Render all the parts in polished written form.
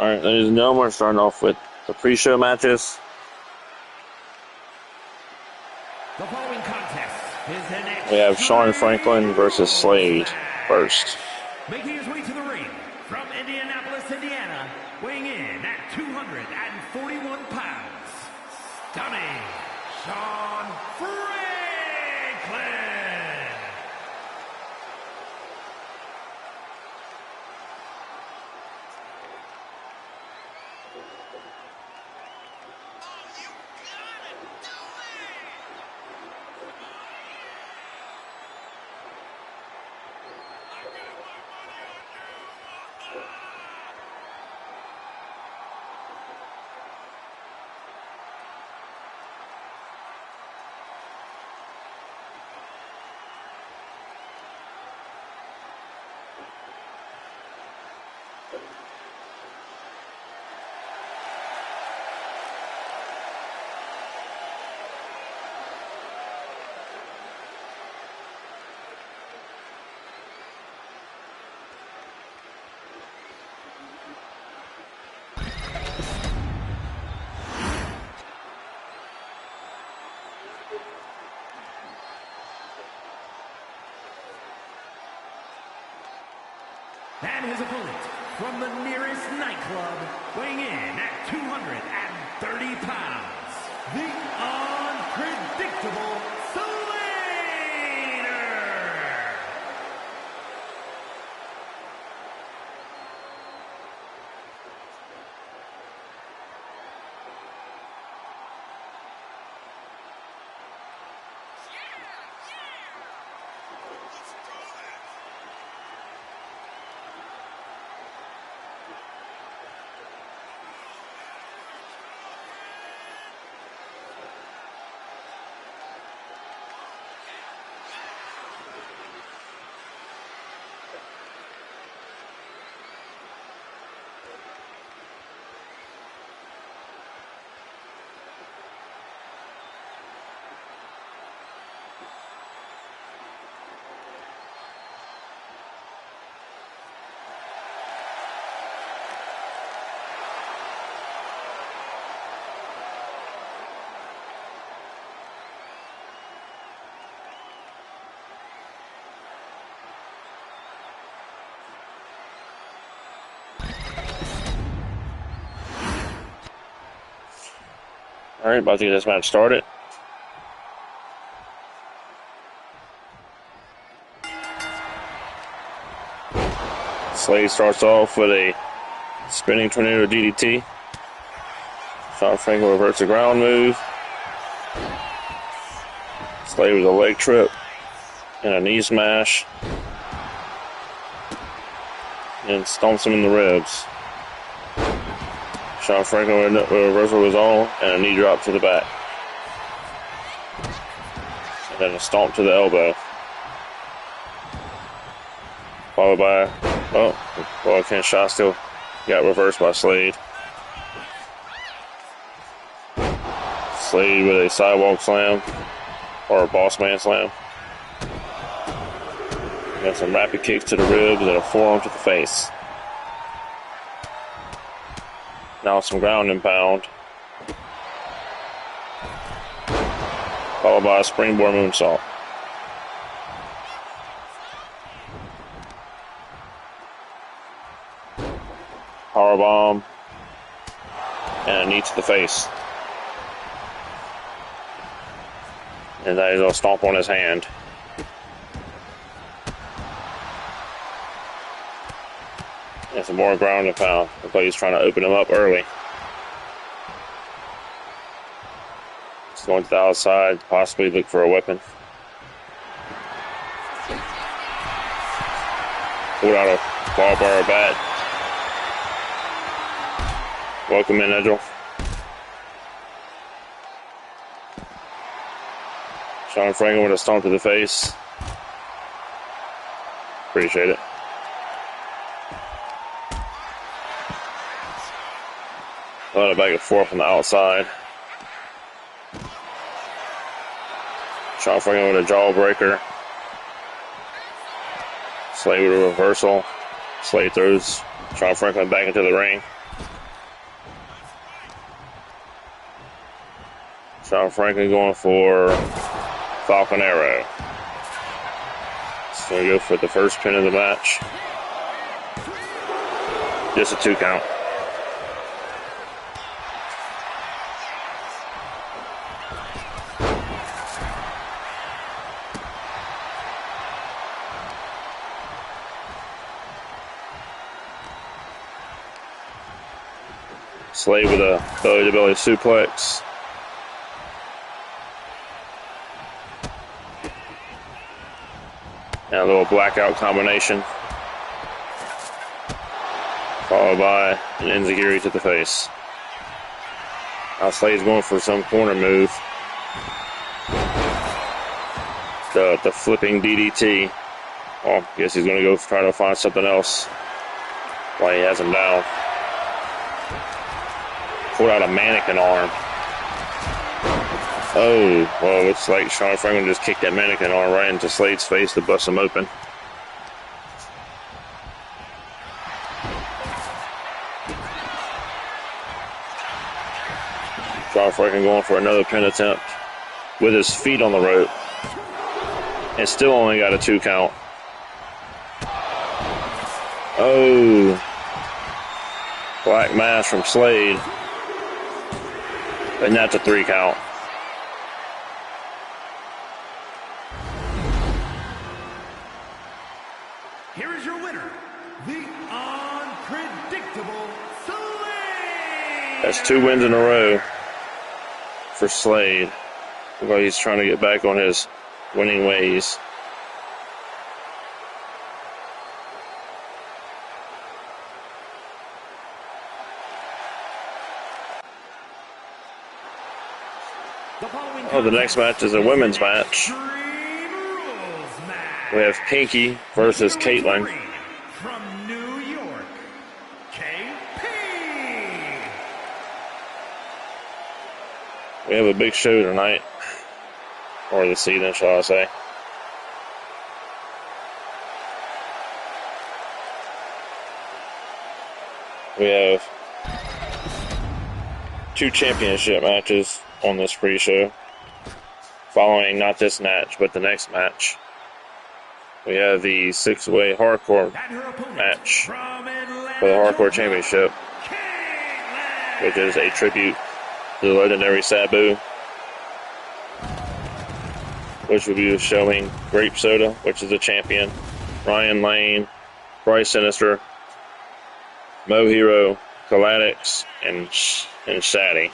Alright, ladies and gentlemen, we're starting off with the pre-show matches. The following contest is an We have Shawn Franklin versus Slade first. Making his way to the ring from Indianapolis, Indiana, weighing in at 241 pounds, stunning Shawn Franklin. And his opponent from the nearest nightclub, weighing in at 230 pounds, the unpredictable Slater. Alright, about to get this match started. Slade starts off with a spinning tornado DDT. Shawn Franklin reverts a ground move. Slade with a leg trip and a knee smash. And stomps him in the ribs. Shawn Franklin with a reversal of his own and a knee drop to the back. And then a stomp to the elbow. Followed by, Ken shot still got reversed by Slade. Slade with a sidewalk slam or a boss man slam. Got some rapid kicks to the ribs and a forearm to the face. Now some ground and pound. Followed by a springboard moonsault. Powerbomb. And a knee to the face. And then he's going to stomp on his hand. And some more ground and pound. Looks like he's trying to open him up early. He's going to the outside, possibly look for a weapon. Pulled out a ball bar or bat. Welcome in, Edgel. Shawn Franklin with a stomp to the face. Appreciate it. A lot of back and forth on the outside. Shawn Franklin with a jawbreaker. Slade with a reversal. Slade throws Shawn Franklin back into the ring. Sean Franklin going for Falcon Arrow. So we go for the first pin of the match. Just a 2 count. Slade with a belly-to-belly suplex. And a little blackout combination. Followed by an enziguri to the face. Now Slade's going for some corner move. The flipping DDT. Well, I guess he's going to go try to find something else while he has him down. Pulled out a mannequin arm. Oh, well, looks like Sean Franklin just kicked that mannequin arm right into Slade's face to bust him open. Sean Franklin going for another pin attempt with his feet on the rope. And still only got a 2 count. Oh. Black mass from Slade. And that's a 3 count. Here is your winner, the unpredictable Slade. That's 2 wins in a row for Slade. Looks like he's trying to get back on his winning ways. Oh, the next match is a women's match. We have Pinky versus Caitlin. From New York, KP. We have a big show tonight. Or this evening, shall I say. We have 2 championship matches on this pre-show. Following not this match, but the next match. We have the 6-way hardcore match for the Hardcore Championship, which is a tribute to the legendary Sabu, which will be showing Grape Soda, which is the champion, Ryan Lane, Bryce Sinister, Mo Hero, Kaladix, and Shaddy.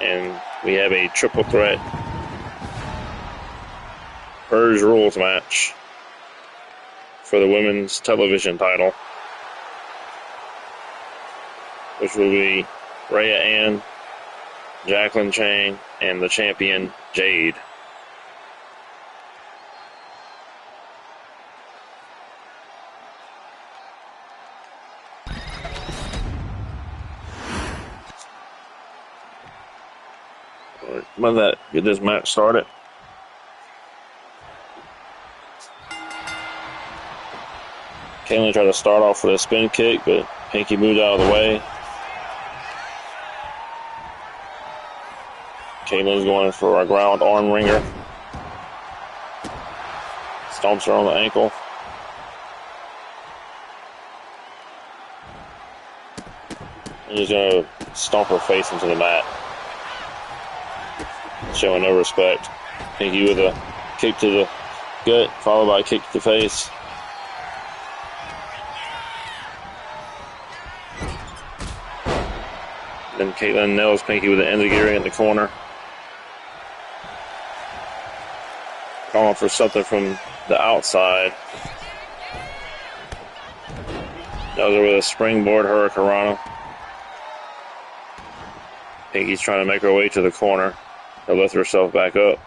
And we have a triple threat Purge rules match for the women's television title, which will be Rhea Ann, Jacqueline Chang, and the champion Jade. Let that get this match started. Caitlin tried to start off with a spin kick, but Pinky moved out of the way. Caitlin's going for a ground arm wringer. Stomps her on the ankle. And he's going to stomp her face into the mat. Showing no respect. Pinky with a kick to the gut, followed by a kick to the face. Then Caitlin nails Pinky with an enziguri in the corner. Calling for something from the outside. Nails her with a springboard hurricanrana. Pinky's trying to make her way to the corner. To lift herself back up.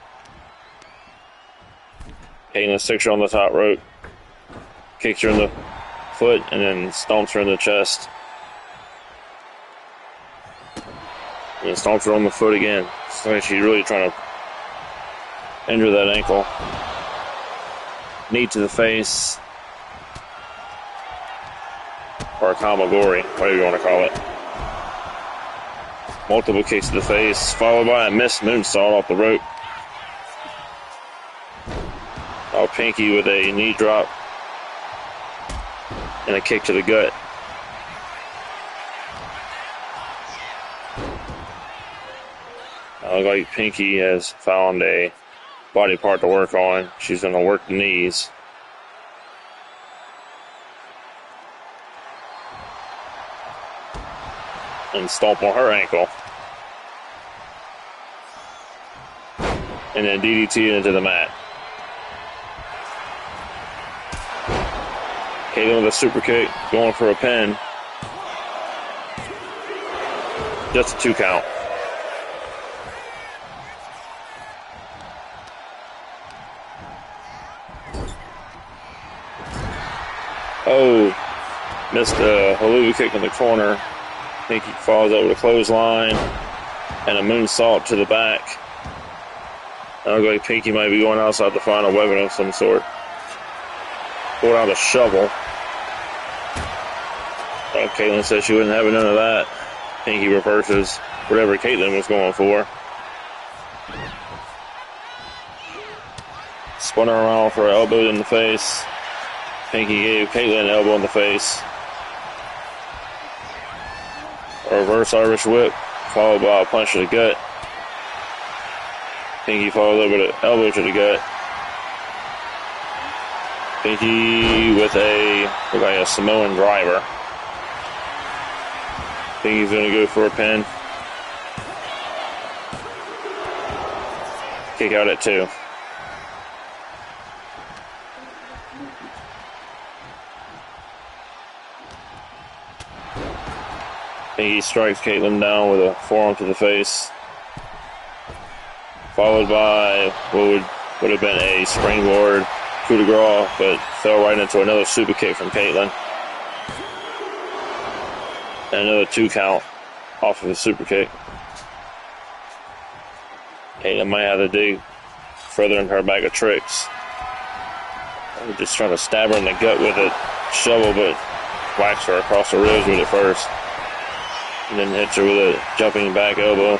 Caitlin sticks her on the top rope. Kicks her in the foot and then stomps her in the chest. And then stomps her on the foot again. It's like she's really trying to injure that ankle. Knee to the face. Or a kamagori, whatever you want to call it. Multiple kicks to the face, followed by a missed moonsault off the rope. Oh, Pinky with a knee drop and a kick to the gut. Looks like Pinky has found a body part to work on. She's going to work the knees. And stomp on her ankle. And then DDT into the mat. Caitlin with a super kick, going for a pin. Just a 2 count. Oh, missed a haluva kick in the corner. Pinky falls over the clothesline and a moonsault to the back. Now looks like Pinky might be going outside to find a weapon of some sort. Pulled out a shovel. Caitlin said she wouldn't have none of that. Pinky reverses whatever Caitlin was going for. Spun her around for an elbow in the face. Pinky gave Caitlin an elbow in the face. A reverse Irish whip, followed by a punch to the gut. Pinky followed up with an elbow to the gut. Pinky with look like a Samoan driver. Pinky's going to go for a pin. Kick out at 2. Pinky strikes Caitlin down with a forearm to the face, followed by what would have been a springboard coup de grace, but fell right into another super kick from Caitlin. And another 2 count off of a super kick. Caitlin might have to dig further in her bag of tricks. I'm just trying to stab her in the gut with a shovel, but whacks her across the ribs with it first. And then hits her with a jumping back elbow.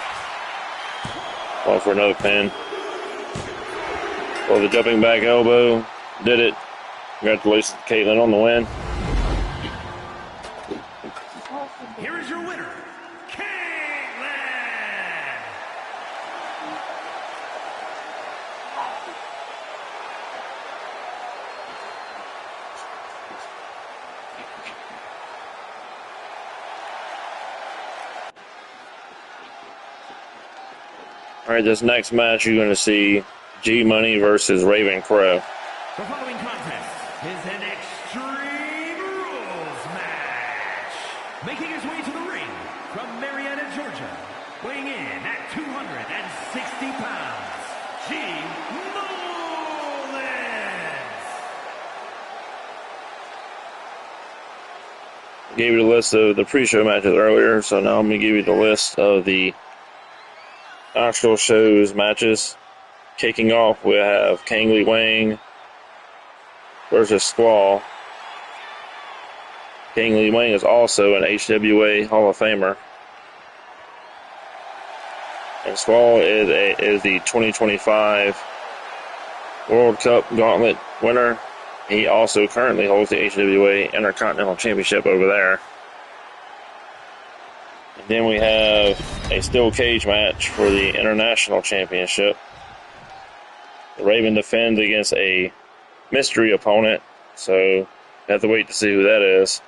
Going for another pin. Well, the jumping back elbow did it. Congratulations to Caitlin on the win. Here is your winner, Caitlin! All right, this next match you're going to see G-Money versus Raven Crow. The following contest is an Extreme Rules match. Making his way to the ring from Marietta, Georgia, weighing in at 260 pounds, G. Gave you the list of the pre-show matches earlier, so now I'm going to give you the list of the actual show's matches. Kicking off, we have Kangley Wang versus Squall. Kangley Wang is also an HWA Hall of Famer. And Squall is the 2025 World Cup Gauntlet winner. He also currently holds the HWA Intercontinental Championship over there. And then we have a steel cage match for the International Championship. The Raven defends against a mystery opponent, so we have to wait to see who that is.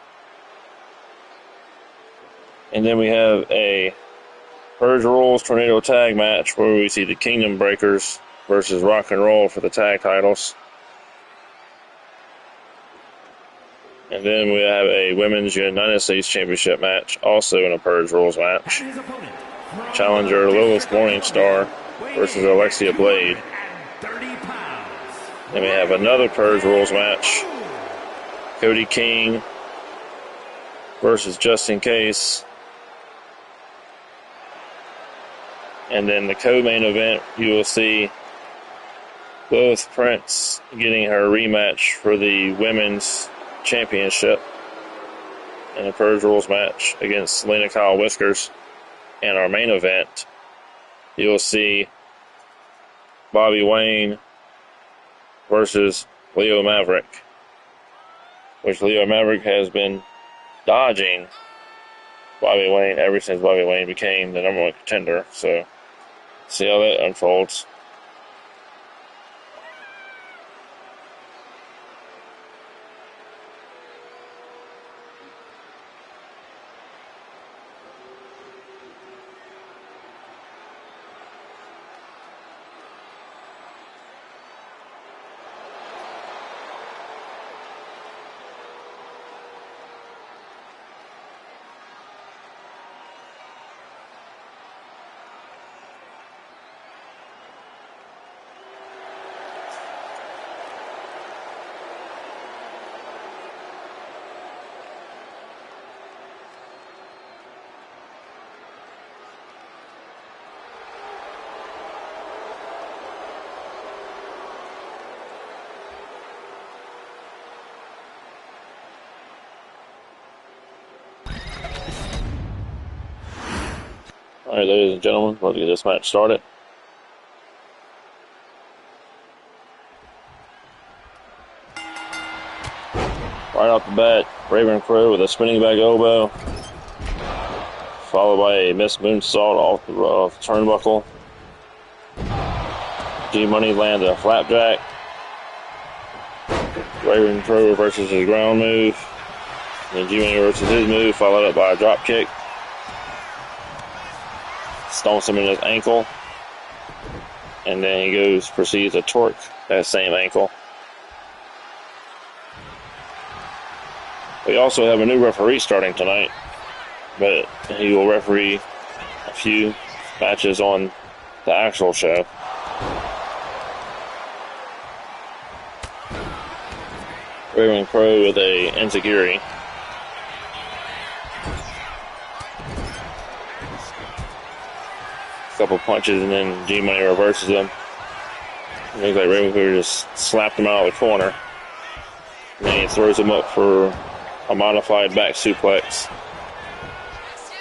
And then we have a Purge Rules Tornado Tag match where we see the Kingdom Breakers versus Rock and Roll for the tag titles. And then we have a Women's United States Championship match, also in a Purge Rules match. Challenger Lilith Morningstar versus Alexia Blade. Then we have another Purge Rules match. Cody King versus Justin Case. And then the co-main event, you will see Lilith Prince getting her rematch for the Women's Championship in a Purge Rules match against Selena Kyle Whiskers. in our main event, you'll see Bobby Wayne versus Leo Maverick, which Leo Maverick has been dodging Bobby Wayne ever since Bobby Wayne became the number one contender. So, see how that unfolds. Alright, ladies and gentlemen, let's get this match started. Right off the bat, Raven Crow with a spinning back elbow, followed by a missed moonsault off the turnbuckle. G-Money landed a flapjack. Raven Crow reverses his ground move. Then G-Money reverses his move, followed up by a drop kick. Stomps him in his ankle. And then he proceeds to torque that same ankle. We also have a new referee starting tonight, but he will referee a few matches on the actual show. Raven Crow with a enziguri. Couple punches and then G-Money reverses them. It looks like Raven Crow just slapped him out of the corner. And then he throws him up for a modified back suplex.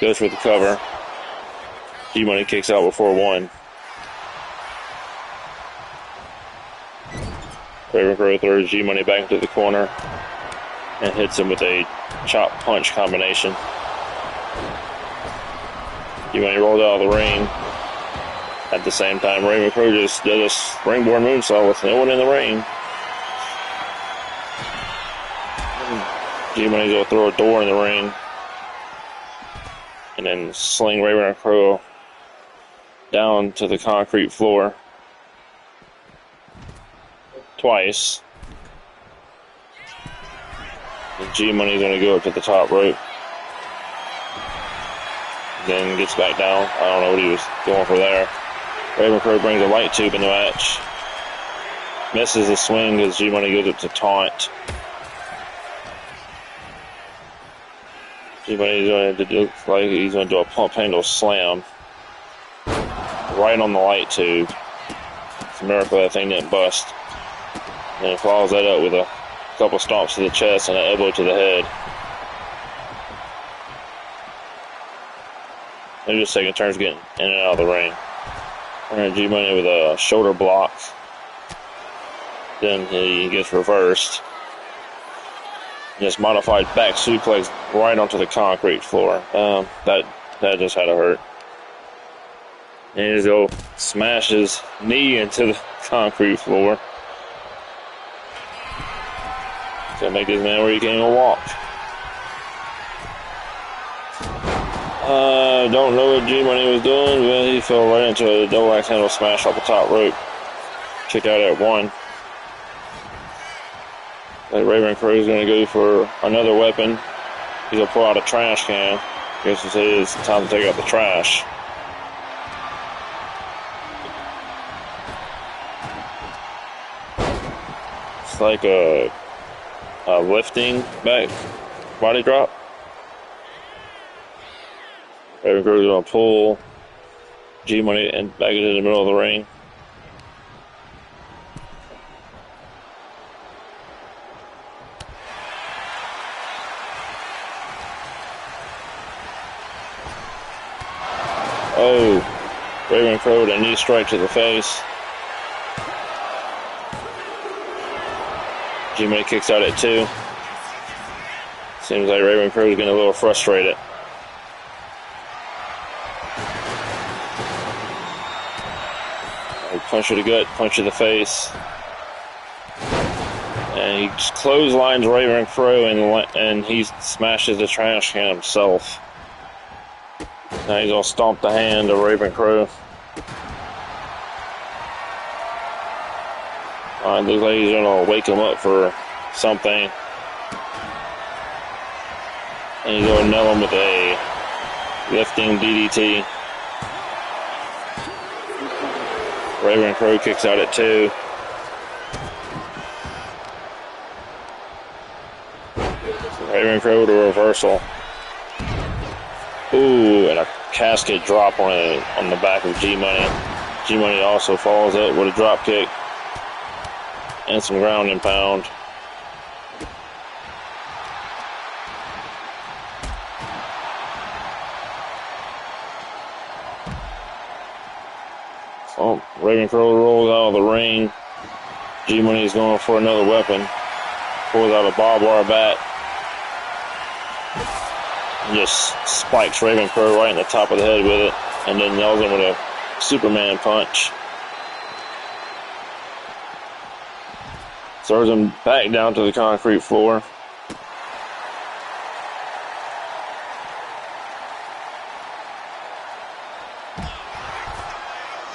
Goes for the cover. G-Money kicks out before one. Raven Crow throws G-Money back into the corner and hits him with a chop punch combination. G-Money rolls out of the ring. At the same time, Raven Crow just did a springboard moonsault with no one in the ring. G-Money's going to throw a door in the ring. And then sling Raven Crow down to the concrete floor. Twice. And G-Money's going to go up to the top rope. Then gets back down. I don't know what he was going for there. Raven Crow brings a light tube in the match. Misses the swing as G-Money goes up to taunt. G-Money's going to look like he's going to do a pump handle slam. Right on the light tube. It's a miracle that thing didn't bust. And he follows that up with a couple stomps to the chest and an elbow to the head. Maybe just taking turns getting in and out of the ring. G-Money with a shoulder block. Then he gets reversed. Just modified back suplex right onto the concrete floor. That just had to hurt. And he just go smash his knee into the concrete floor. So make this man where he can't even walk. Don't know what G-Money was doing, but he fell right into a double axe handle smash off the top rope. Kick out at one. Raven Crow is going to go for another weapon. He's going to pull out a trash can. Guess it's time to take out the trash. It's like a lifting back body drop. Raven Crow is going to pull G-Money and back into the middle of the ring. Crow with a knee strike to the face. G-Money kicks out at 2. Seems like Raven Crow is getting a little frustrated. Punch to the gut, punch to the face. And he just clotheslines Raven Crow and he smashes the trash can himself. Now he's gonna stomp the hand of Raven Crow. Looks like he's gonna wake him up for something. And he's gonna nail him with a lifting DDT. Raven Crow kicks out at 2. Raven Crow with a reversal. Ooh, and a casket drop on the back of G-Money. G-Money also follows up with a drop kick and some ground and pound. Oh, Raven Crow rolls out of the ring. G-Money is going for another weapon. Pulls out a barbed wire bat. Just spikes Raven Crow right in the top of the head with it. And then nails him with a Superman punch. Throws him back down to the concrete floor.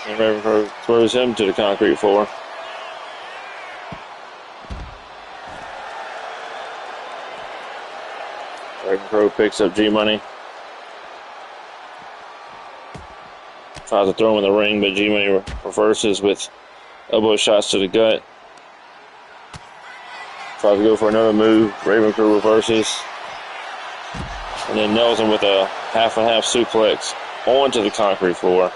And Raven Crow throws him to the concrete floor. Raven Crow picks up G-Money. Tries to throw him in the ring, but G-Money reverses with elbow shots to the gut. Tries to go for another move. Raven Crow reverses. And then nails him with a half and half suplex onto the concrete floor.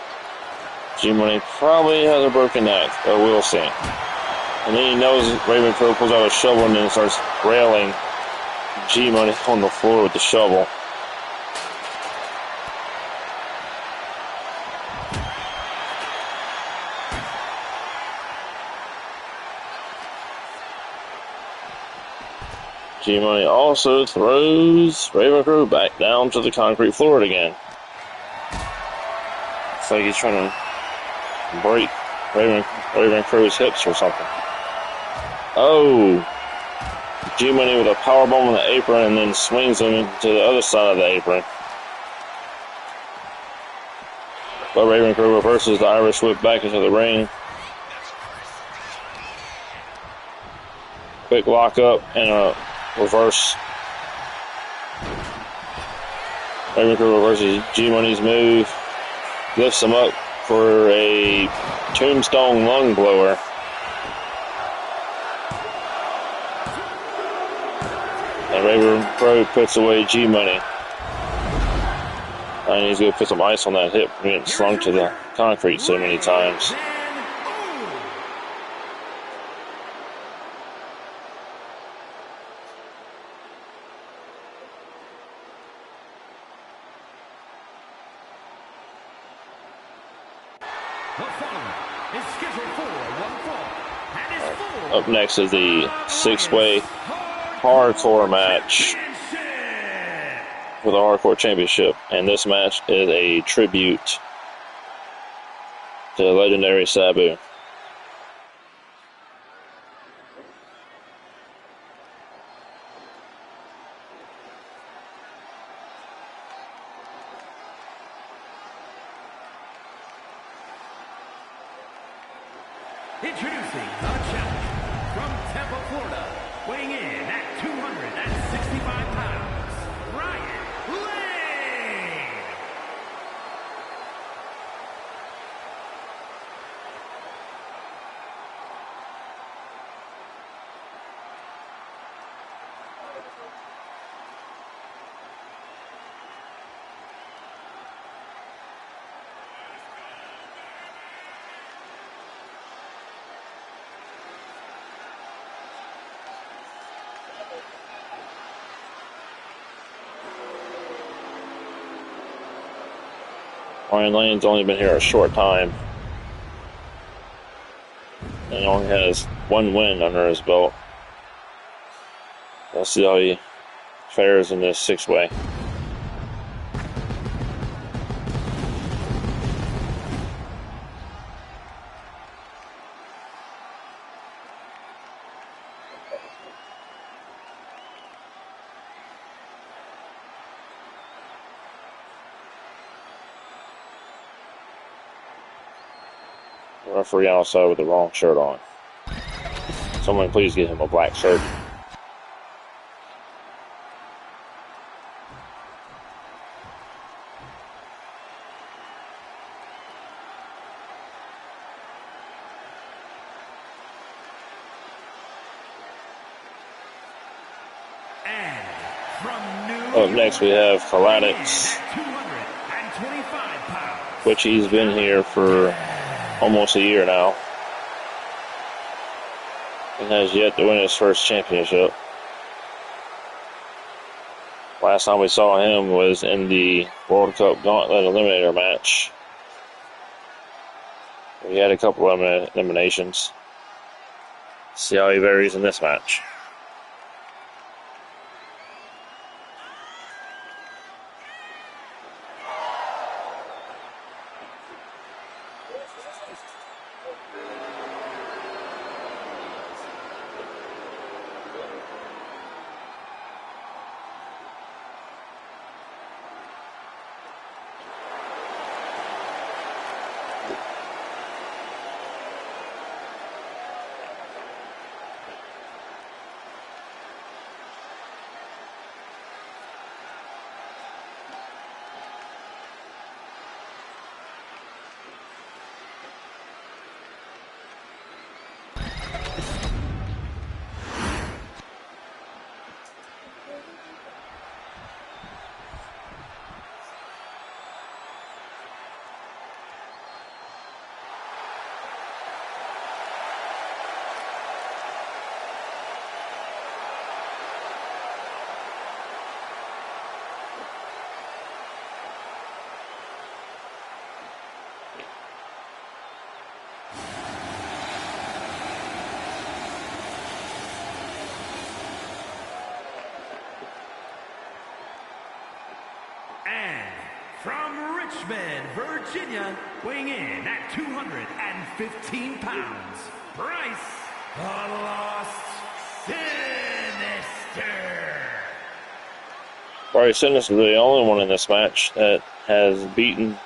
G-Money probably has a broken neck, but we'll see. And then he knows Raven Crow pulls out a shovel and then starts railing G-Money on the floor with the shovel. G-Money also throws Raven Crow back down to the concrete floor again. It's like he's trying to break Raven Crow's hips or something. Oh! G-Money with a powerbomb on the apron and then swings him to the other side of the apron. But Raven Crow reverses the Irish whip back into the ring. Quick lockup and a reverse. Raven Crow reverses G-Money's move. Lifts him up for a tombstone lung blower. And Raven Crow puts away G-Money. And he's going to put some ice on that hip from getting slung to the concrete so many times. Up next is the 6-way hardcore match for the Hardcore Championship. And this match is a tribute to the legendary Sabu. Introducing the challenger from Tampa, Florida, weighing in at 265 pounds, Ryan Lane. Ryan Lane's only been here a short time. and only has one win under his belt. Let's see how he fares in this six-way. Referee outside with the wrong shirt on. Someone please get him a black shirt. Up next we have Kaladix, which he's been here for almost a year now and has yet to win his first championship. Last time we saw him was in the World Cup Gauntlet Eliminator match. We had a couple of eliminations. See how he varies in this match. From Richmond, Virginia, weighing in at 215 pounds, Bryce, the Lost Sinister. Bryce Sinister is the only one in this match that has beaten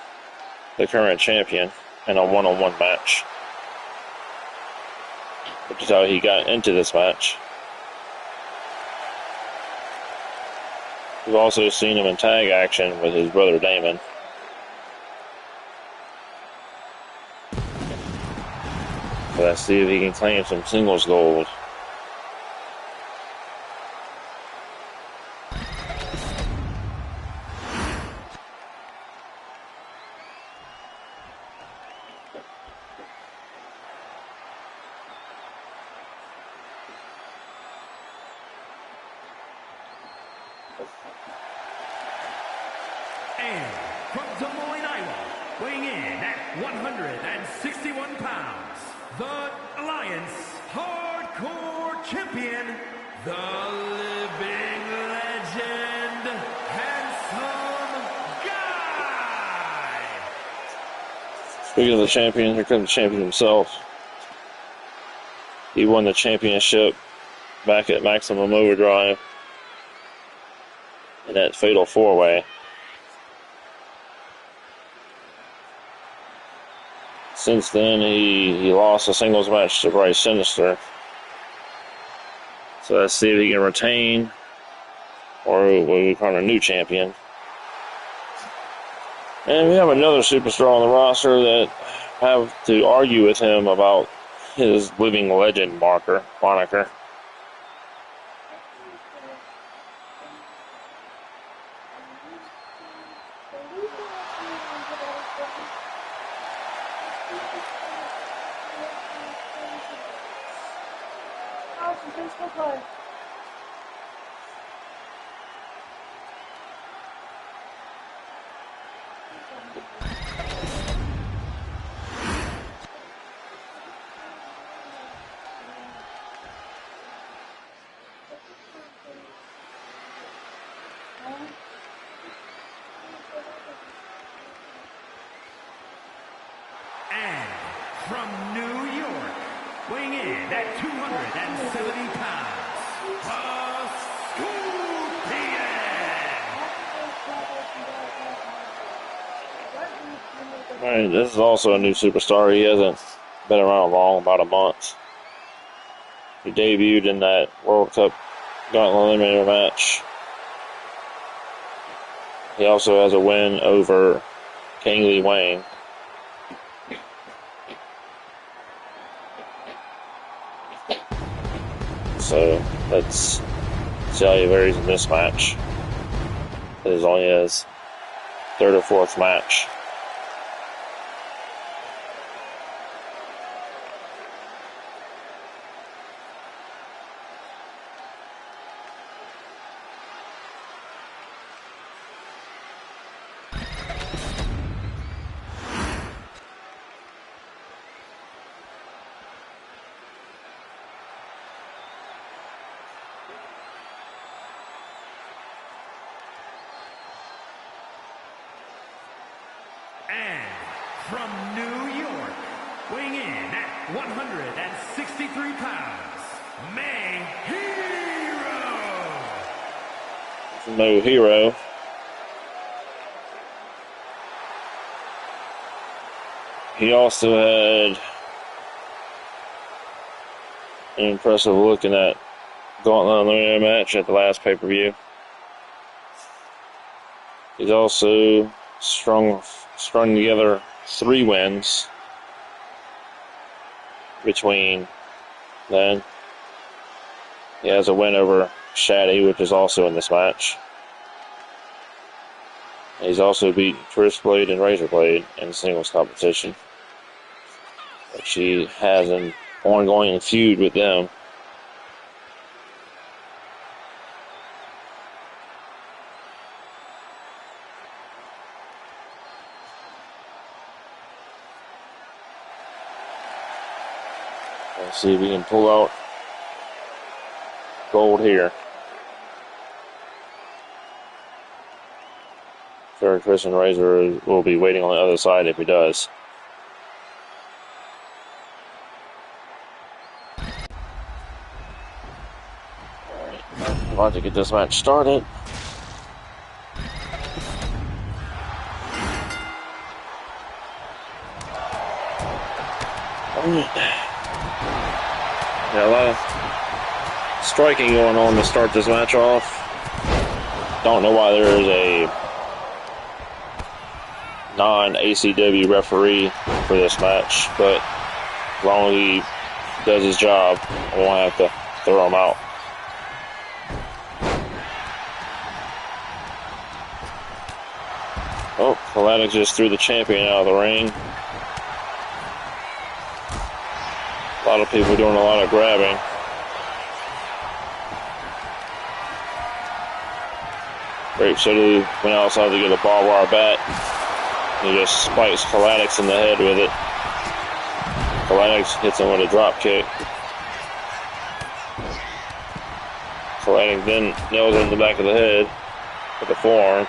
the current champion in a one-on-one match, which is how he got into this match. We've also seen him in tag action with his brother Damon. So let's see if he can claim some singles gold. And from Des Moines, Iowa, weighing in at 161 pounds, the Alliance Hardcore Champion, the living legend, Handsome Guy. Speaking of the champion, here comes the champion himself. He won the championship back at Maximum Overdrive in that Fatal 4-Way. Since then, he lost a singles match to Bryce Sinister. So let's see if he can retain or we become a new champion. And we have another superstar on the roster that have to argue with him about his living legend moniker. weighing in at 270 pounds, the Scorpion. All right, this is also a new superstar. He hasn't been around long, about a month. He debuted in that World Cup Gauntlet Eliminator match. He also has a win over King Lee Wang. So let's see how he varies in this match. It is only his third or fourth match. And from New York, weighing in at 163 pounds, May Hero. No Hero. He also had an impressive look in that Gauntlet Eliminator match at the last pay-per-view. He's also strung together 3 wins between then. He has a win over Shaddy, which is also in this match. He's also beat Twistblade and Razorblade in singles competition, which he has an ongoing feud with them. Let's see if we can pull out gold here. Sure, Christian Razor will be waiting on the other side if he does. Alright, about to get this match started. Yeah, a lot of striking going on to start this match off. Don't know why there is a non-ACW referee for this match, but as long as he does his job, I won't have to throw him out. Oh, Kalanick just threw the champion out of the ring. A lot of people doing a lot of grabbing. Grape City went outside to get a barbed wire bat. He just spikes Kalanick in the head with it. Kalanick hits him with a drop kick. Kalanick then nails him in the back of the head with a forearm.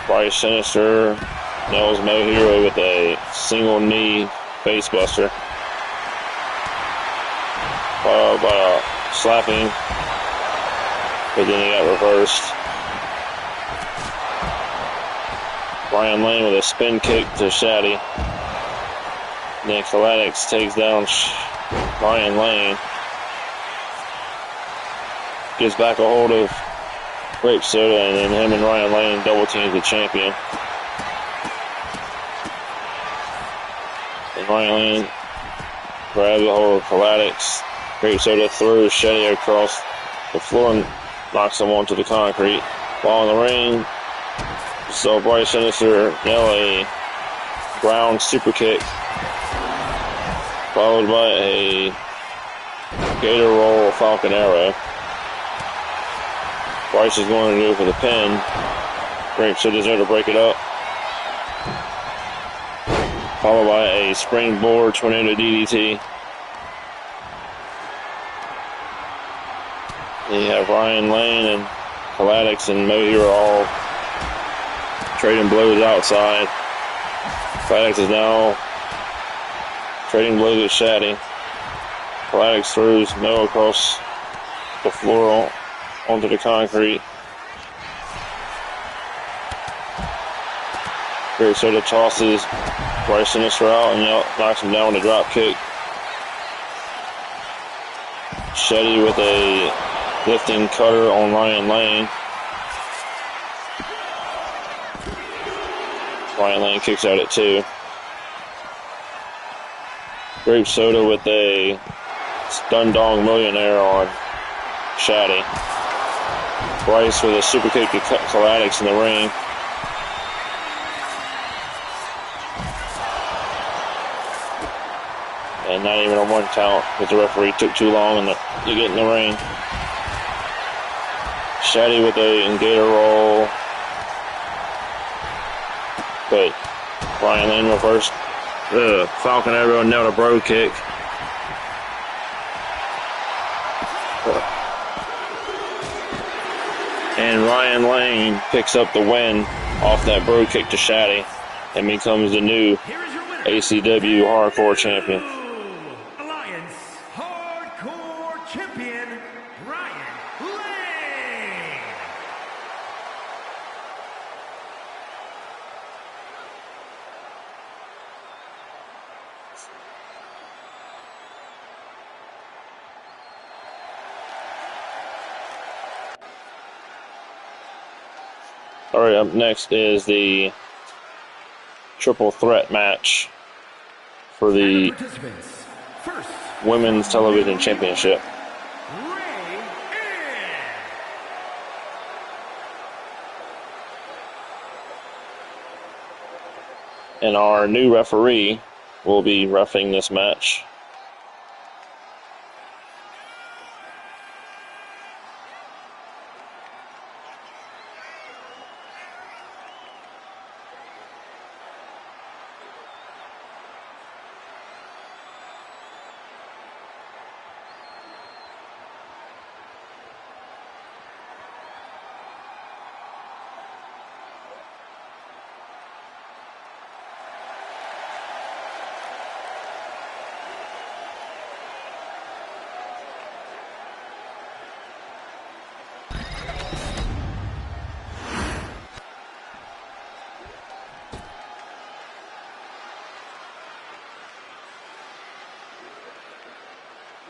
Bryce Sinister nails Mo Hero with a single knee face buster. Followed by a slapping, but then he got reversed. Brian Lane with a spin kick to Shaddy. Nick Kalanick takes down Brian Lane. Gets back a hold of Grape Soda, and then him and Ryan Lane double teams the champion. And Ryan Lane grabs a hold of Kalanick. Grape Soda throws Shaddy across the floor and knocks him onto the concrete. While in the ring, so Bryce Sinister nail a ground super kick, followed by a Gator Roll Falcon Arrow. Bryce is going to go for the pin. Grape Soda's there to break it up, followed by a springboard tornado DDT. Then you have Ryan Lane and Kalanick and Mo Hero all trading blows outside. Kalanick is now Trading blows at Shaddy. Kaladic throws Noah across the floor onto the concrete. Great Soda tosses Bryce Sinister out and knocks him down with a drop kick. Shaddy with a lifting cutter on Ryan Lane. Ryan Lane kicks out at 2. Grape Soda with a stun dong millionaire on Shaddy. Bryce with a super kick to Kaladic in the ring. And not even a 1 count because the referee took too long to get in the ring. Shaddy with a gator roll. But Ryan Lane reversed the Falcon Arrow and nailed a bro kick. And Ryan Lane picks up the win off that bro kick to Shaddy and becomes the new ACW Hardcore Champion. Alliance Hardcore Champion, Ryan Lane. All right, up next is the triple threat match for the Women's Television Championship. And our new referee will be reffing this match.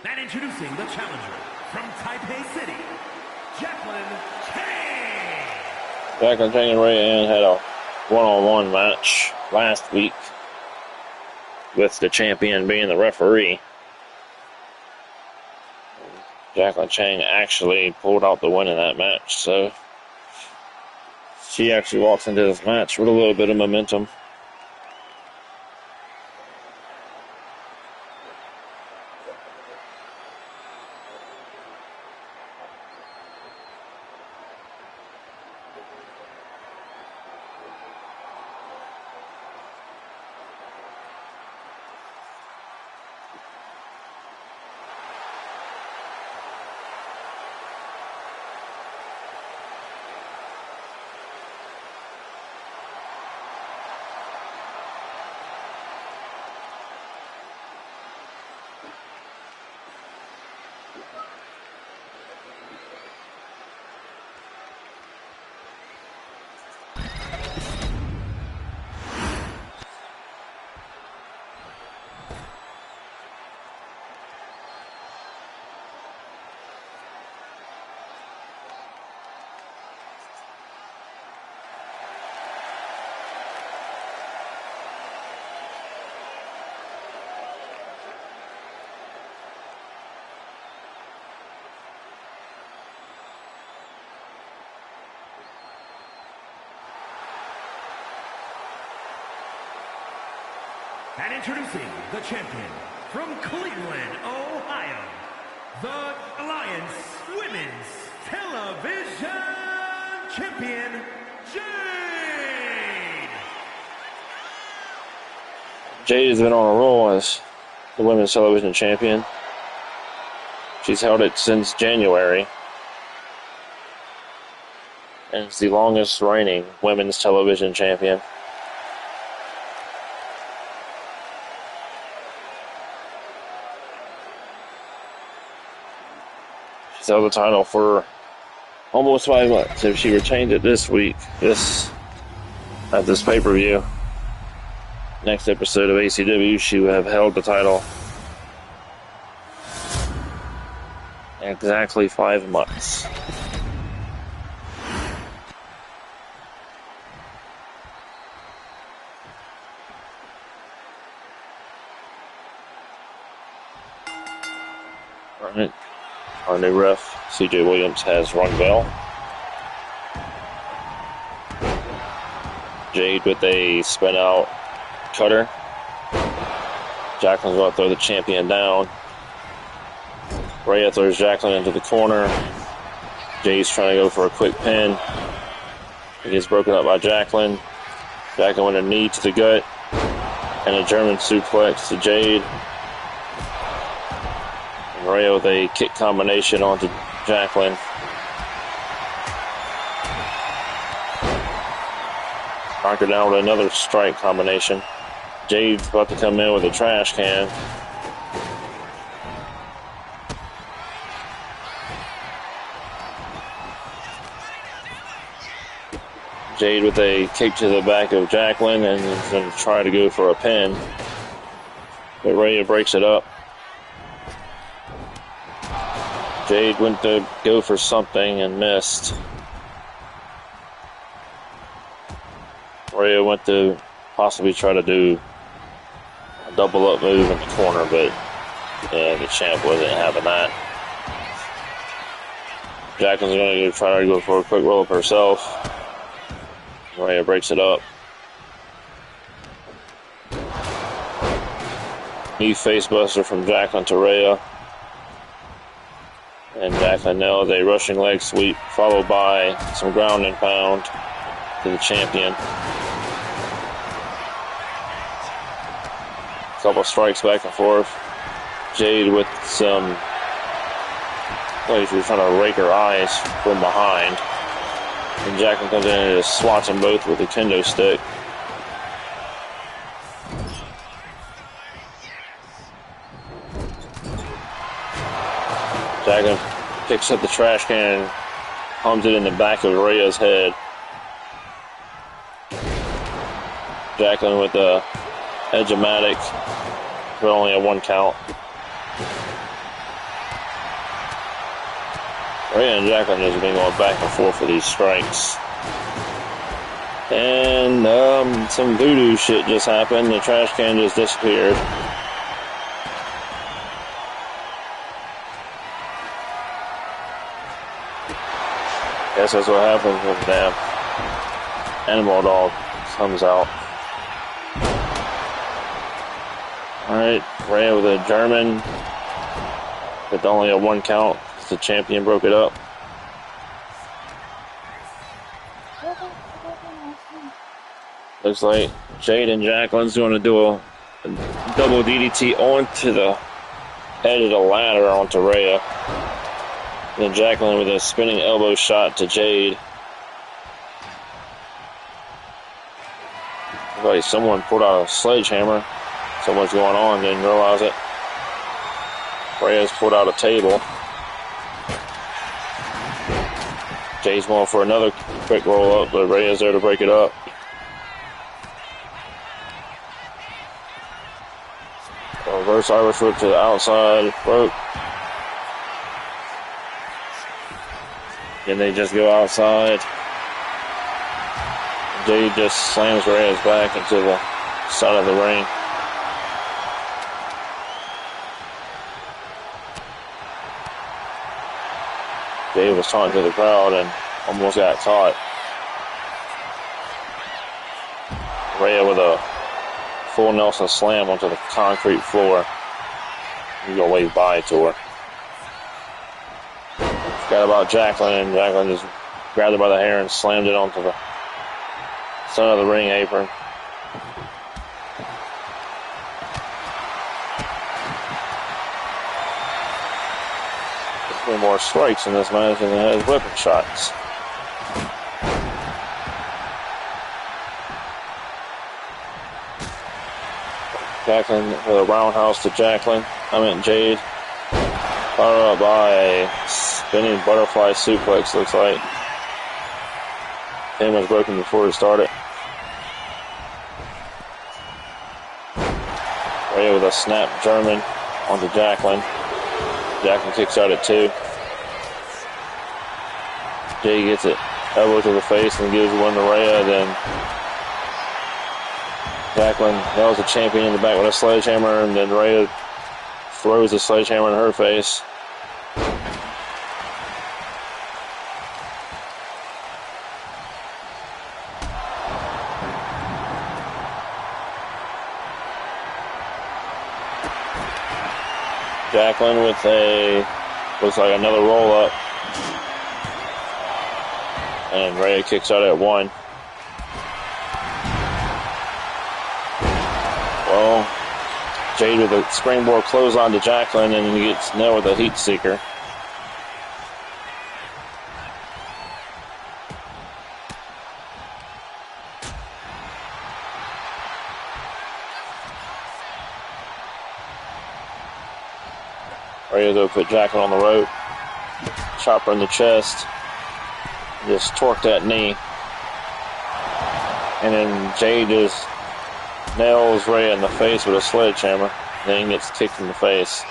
And introducing the challenger from Taipei City, Jacqueline Chang. Jacqueline Chang and Ray Ann had a one-on-one match last week with the champion being the referee. Jacqueline Chang actually pulled out the win in that match, so she actually walks into this match with a little bit of momentum. And introducing the champion from Cleveland, Ohio, the Alliance Women's Television Champion, Jade. Jade has been on a roll as the Women's Television Champion. She's held it since January. And is the longest reigning Women's Television Champion. She's held the title for almost 5 months. If she retained it this week, at this pay-per-view, next episode of ACW, she would have held the title exactly 5 months. Alright, our new ref, CJ Williams, has rung bell. Jade with a spin out cutter. Jacqueline's going to throw the champion down. Rhea throws Jacqueline into the corner. Jade's trying to go for a quick pin. He gets broken up by Jacqueline. Jacqueline with a knee to the gut and a German suplex to Jade. And Rhea with a kick combination onto Jacqueline. Knocked her down with another strike combination. Jade's about to come in with a trash can. Jade with a kick to the back of Jacqueline and is going to try to go for a pin. But Rhea breaks it up. Jade went to go for something and missed. Rhea went to possibly try to do a double up move in the corner, but the champ wasn't having that. Jacqueline's going to try to go for a quick roll up herself. Rhea breaks it up. Knee face buster from Jacqueline to Rhea. And Jacqueline nails a rushing leg sweep, followed by some ground and pound to the champion. Couple strikes back and forth. Jade with some, like she was trying to rake her eyes from behind. And Jacqueline comes in and just swats them both with a kendo stick. Jacqueline picks up the trash can and hums it in the back of Rhea's head. Jacqueline with the edge-o-matic, but only a 1 count. Rhea and Jacqueline has been going back and forth for these strikes. And some voodoo shit just happened. The trash can just disappeared. Guess that's what happens when the damn animal dog comes out. Alright, Rhea with a German, with only a 1 count. The champion broke it up. Looks like Jade and Jacqueline's going to do a double DDT onto the edge of the ladder onto Rhea. Then Jacqueline with a spinning elbow shot to Jade. Looks like someone pulled out a sledgehammer. So much going on, didn't realize it. Rhea's pulled out a table. Jade's going for another quick roll up, but Rhea's there to break it up. A reverse Irish whip to the outside rope. Then they just go outside. Jade just slams Rhea's back into the side of the ring. Jade was taunting to the crowd and almost got caught. Rhea with a full Nelson slam onto the concrete floor. He's going to wave bye to her. Forgot about Jacqueline, and Jacqueline just grabbed her by the hair and slammed it onto the center of the ring apron. There's been more strikes in this match than there has weapon shots. Jacqueline with a roundhouse to Jacqueline. Jade. Followed up by Spinning butterfly suplex, looks like. Pin was broken before it started. Rhea with a snap German onto Jacqueline. Jacqueline kicks out at 2. Jay gets it. Elbow to the face and gives one to Rhea. Then Jacqueline nails the champion in the back with a sledgehammer. And then Rhea throws the sledgehammer in her face. Jacqueline with looks like another roll up. And Rhea kicks out at 1. Well, Jade with a springboard clothesline to Jacqueline, and he gets nailed with a heat seeker. Rhea go put Jacqueline on the rope, chop her in the chest, just torque that knee. And then Jade just nails Rhea in the face with a sledgehammer. Then he gets kicked in the face.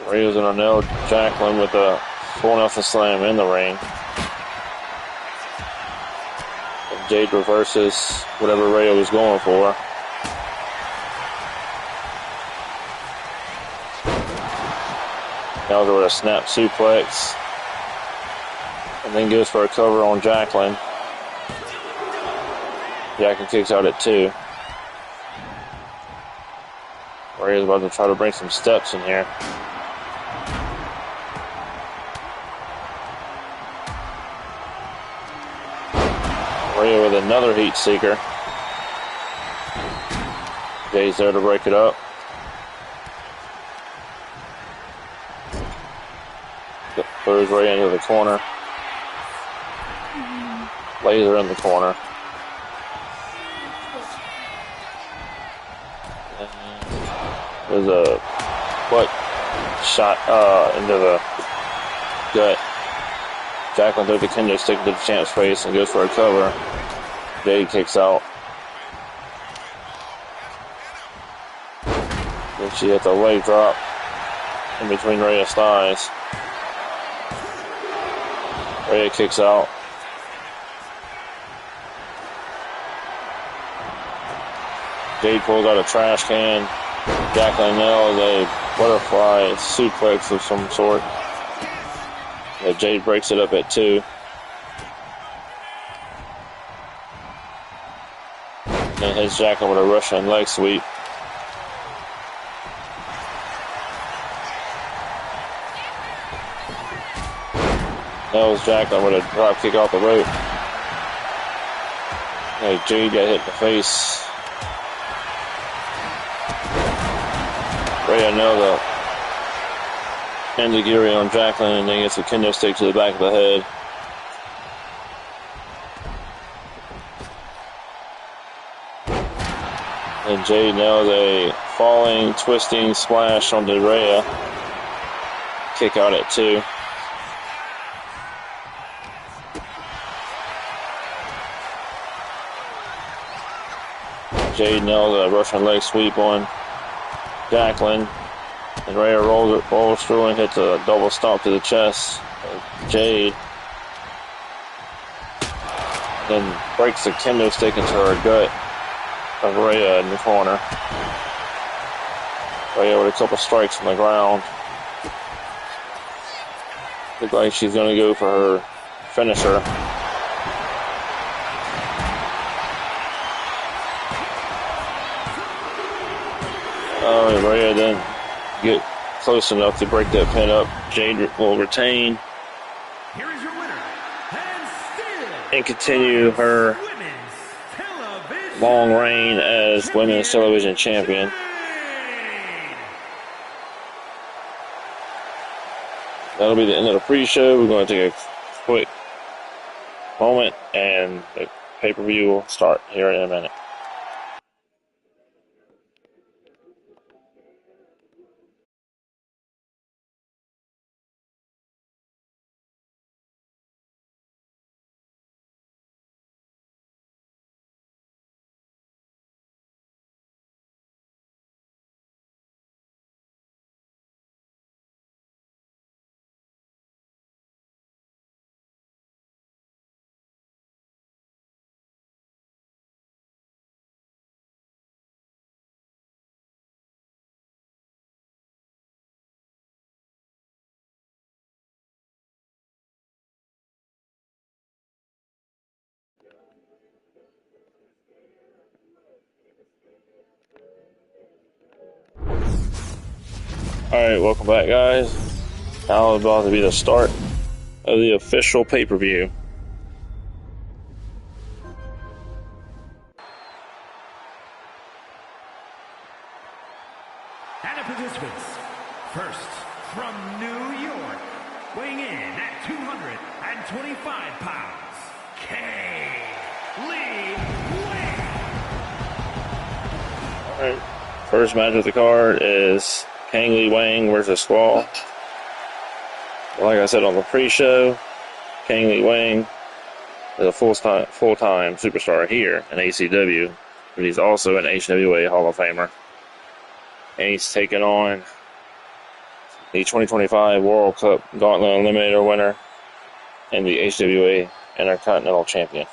Rhea's gonna nail Jacqueline with a 4-0 slam in the ring. And Jade reverses whatever Rhea was going for. Nails her with a snap suplex. And then goes for a cover on Jacqueline. Jacqueline kicks out at 2. Rhea's about to try to bring some steps in here. Rhea with another heat seeker. Jay's there to break it up. Throws Rhea into the corner. Laser in the corner. There's a butt shot into the gut. Jacqueline throws the kendo stick into the champ's face and goes for a cover. Jade kicks out. Then she hits a leg drop in between Rhea's thighs. Rhea kicks out. Jade pulls out a trash can. Jacqueline nails a butterfly suplex of some sort. Jade breaks it up at 2. And hits Jacqueline with a Russian leg sweep. Nails Jacqueline with a drop kick off the rope. Jade got hit in the face. Rhea nailed the enziguri on Jacqueline and then gets a kendo stick to the back of the head. And Jade nails a falling, twisting splash onto Rhea. Kick out at 2. Jade nails a Russian leg sweep on Jacqueline, and Rhea rolls through and hits a double stomp to the chest of Jade. Then breaks the kendo stick into her gut of Rhea in the corner. Rhea with a couple strikes on the ground. Looks like she's going to go for her finisher. Rhea didn't get close enough to break that pin up. Jade will retain Here is your winner, and still and continue her long reign as Women's Television Champion. That'll be the end of the pre-show. We're going to take a quick moment, and the pay-per-view will start here in a minute. Alright, welcome back, guys. Now it's about to be the start of the official pay-per-view. And the participants, first from New York, weighing in at 225 pounds, Lee Wang. Alright, first match of the card is Lee Wang versus Squall. Like I said on the pre-show, Lee Wang is a full-time superstar here in ACW, but he's also an HWA Hall of Famer. And he's taking on the 2025 World Cup Gauntlet Eliminator winner and the HWA Intercontinental Champion.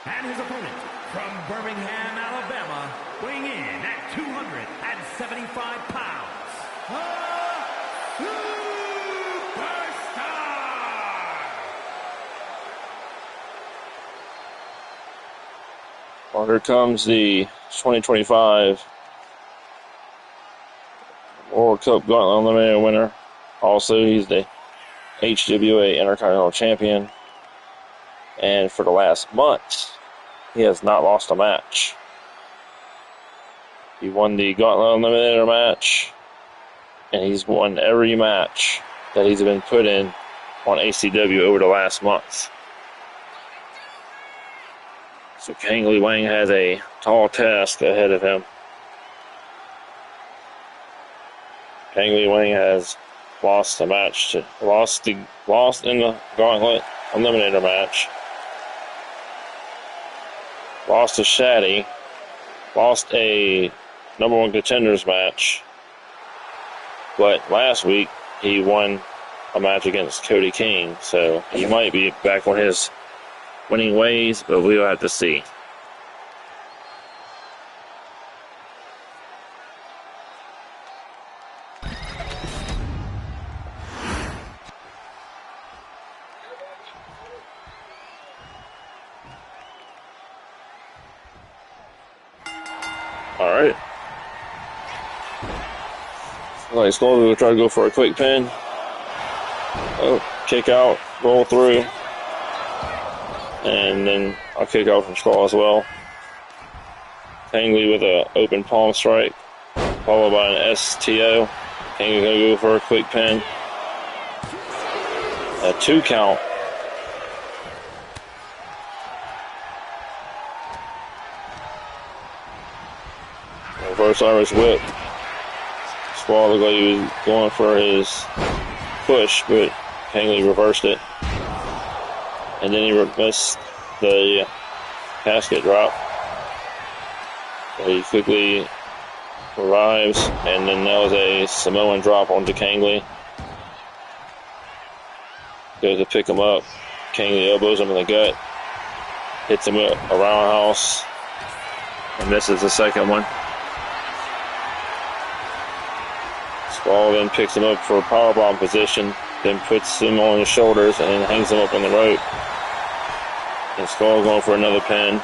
And his opponent from Birmingham, Alabama, weighing in at 275 pounds, the Superstar! Well, here comes the 2025 World Cup Gauntlet Eliminator winner. Also, he's the HWA Intercontinental Champion. And for the last month, he has not lost a match. He won the Gauntlet Eliminator match, and he's won every match that he's been put in on ACW over the last month. So Lee Wang has a tall task ahead of him. Lee Wang has lost a match, lost in the Gauntlet Eliminator match. Lost to Shaddy, lost a number one contenders match, but last week he won a match against Cody King, so he might be back on his winning ways, but we'll have to see. Alright. Like Skull will try to go for a quick pin. Oh, kick out, roll through. And then I'll kick out from Skull as well. Lee with an open palm strike, followed by an STO. Lee's gonna go for a quick pin. A 2 count. Reverse Irish whip. Squall looked like he was going for his push, but Lee reversed it. And then he missed the casket drop. So he quickly arrives, and then that was a Samoan drop onto Lee. Goes to pick him up. Lee elbows him in the gut. Hits him with a roundhouse. And misses the second one. Squall then picks him up for a powerbomb position, then puts him on his shoulders and then hangs him up on the rope. And Squall going for another pin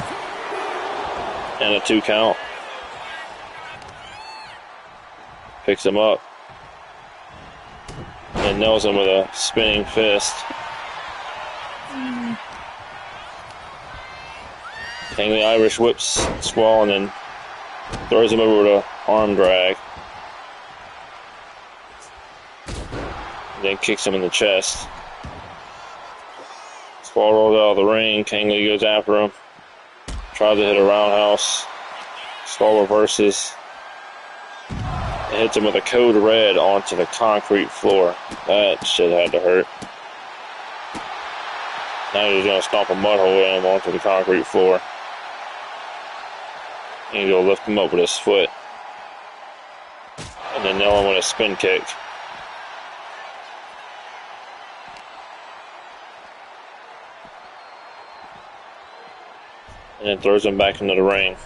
and a 2 count. Picks him up and nails him with a spinning fist. Lee Irish whips Squall and then throws him over with an arm drag. Then kicks him in the chest. Squall rolls out of the ring. Lee goes after him. Tries to hit a roundhouse. Squall reverses. It hits him with a code red onto the concrete floor. That shit had to hurt. Now he's going to stomp a mud hole in him onto the concrete floor. And he's going to lift him up with his foot. And then nail him with a spin kick. And then throws him back into the ring.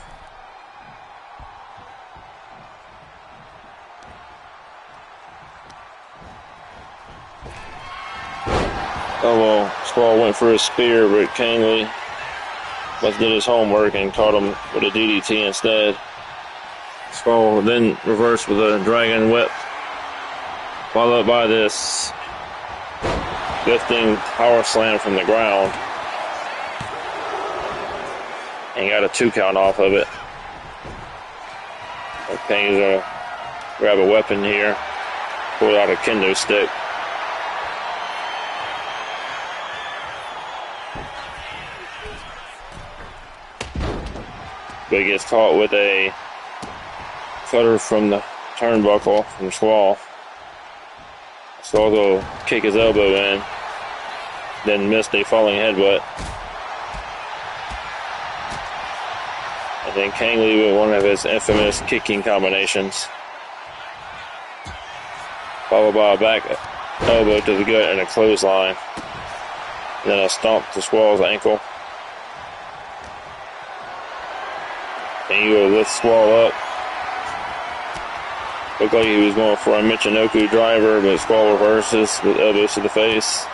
Oh well, Squall went for a spear, but Kangley must did his homework and caught him with a DDT instead. Squall then reversed with a dragon whip, followed by this lifting power slam from the ground. And got a 2 count off of it. Kangley's gonna grab a weapon here, pull out a kendo stick. But he gets caught with a cutter from the turnbuckle from Squall. Squall will kick his elbow in, then missed a falling headbutt. And then Kangley with one of his infamous kicking combinations, followed by a back elbow to the gut and a clothesline. And then a stomp to Squall's ankle. And you will lift Squall up. Looked like he was going for a Michinoku driver, but Squall reverses with elbows to the face.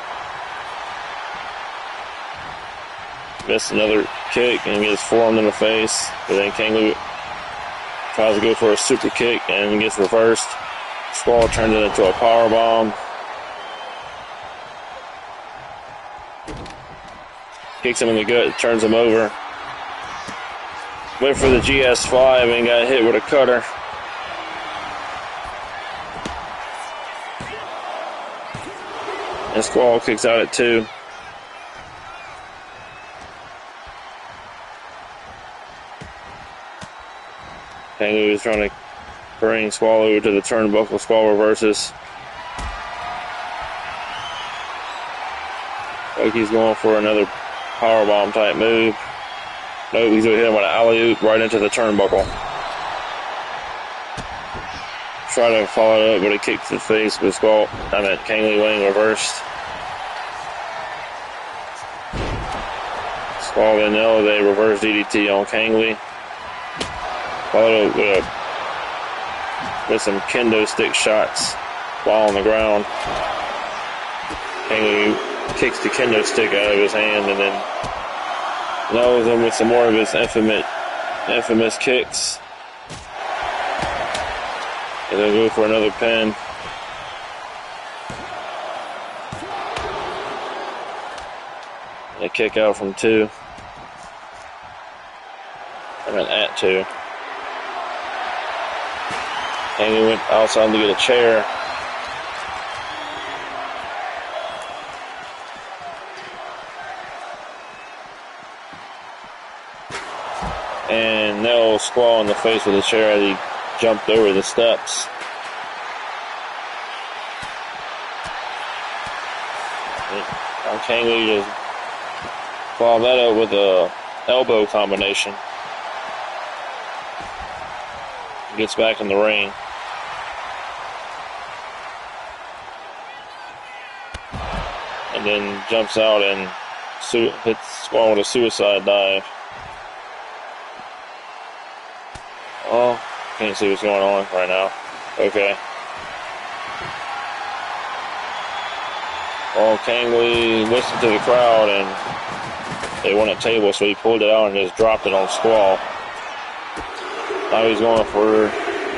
Missed another kick and gets forearmed in the face. But then Kangley tries to go for a super kick and gets reversed. Squall turns it into a power bomb. Kicks him in the gut, turns him over. Went for the GS5 and got hit with a cutter. And Squall kicks out at 2. Kangley was trying to bring Squall over to the turnbuckle. Squall reverses. Like he's going for another powerbomb type move. Nope, he's going to hit him with an alley-oop right into the turnbuckle. Try to follow it up, but he kicks the face, but Kangley wing reversed. Squall then nailed a reverse DDT on Kangley. Followed up with some kendo stick shots while on the ground. Kangley kicks the kendo stick out of his hand and then nails him with some more of his infamous kicks. And then go for another pin. And a kick out from 2. At 2. Kangley went outside to get a chair. And nailed Squall in the face with a chair as he jumped over the steps. And Kangley just followed that up with a elbow combination. Gets back in the ring. And then jumps out and hits Squall with a suicide dive. Oh, can't see what's going on right now. Okay. Well, Kangley listened to the crowd and they won a table, so he pulled it out and just dropped it on Squall. Now he's going for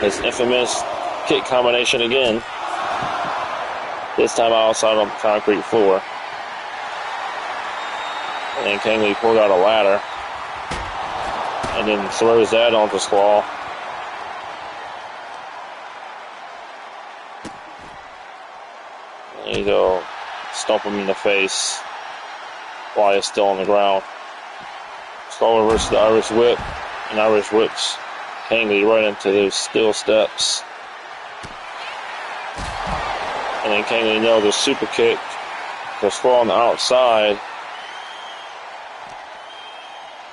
his infamous kick combination again. This time outside on the concrete floor. And then Kangley pulled out a ladder. And then throws that onto Squall. And he'll stomp him in the face while he's still on the ground. Squall reverses the Irish whip. And Irish whips Kangley right into those steel steps. And then Kangley nailed a super kick to Squall on the outside.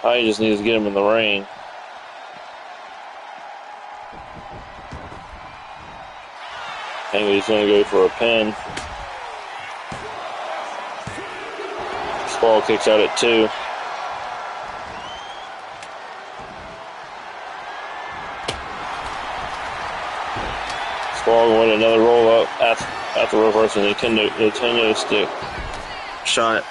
He just needs to get him in the ring. Kangley's going to go for a pin. Squall kicks out at 2. Squall going another roll up after reversing the Nintendo stick shot.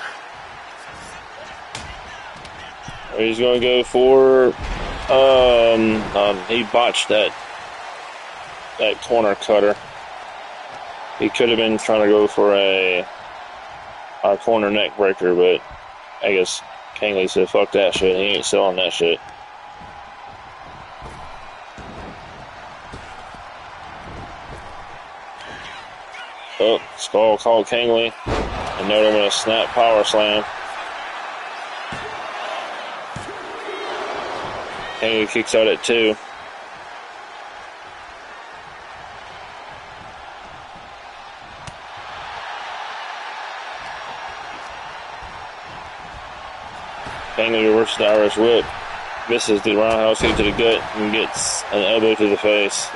He's going to go for. He botched that corner cutter. He could have been trying to go for a corner neck breaker, but I guess Kangley said, "Fuck that shit. He ain't selling that shit." Oh, Skull called Kangley and noted him with a snap power slam. Kangley kicks out at 2. Kangley reverses the Irish whip, misses the roundhouse kick to the gut, and gets an elbow to the face.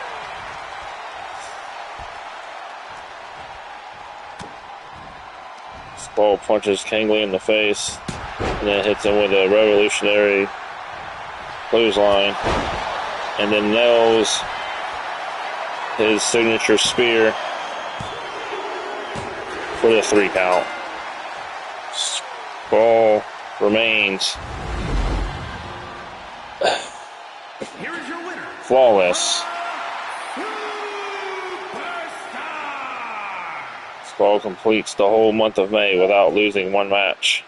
Skull punches Kangley in the face, and then hits him with a revolutionary clothesline, and then nails his signature spear for the 3 count. Skull remains Here is your winner, flawless. Skull completes the whole month of May without losing one match.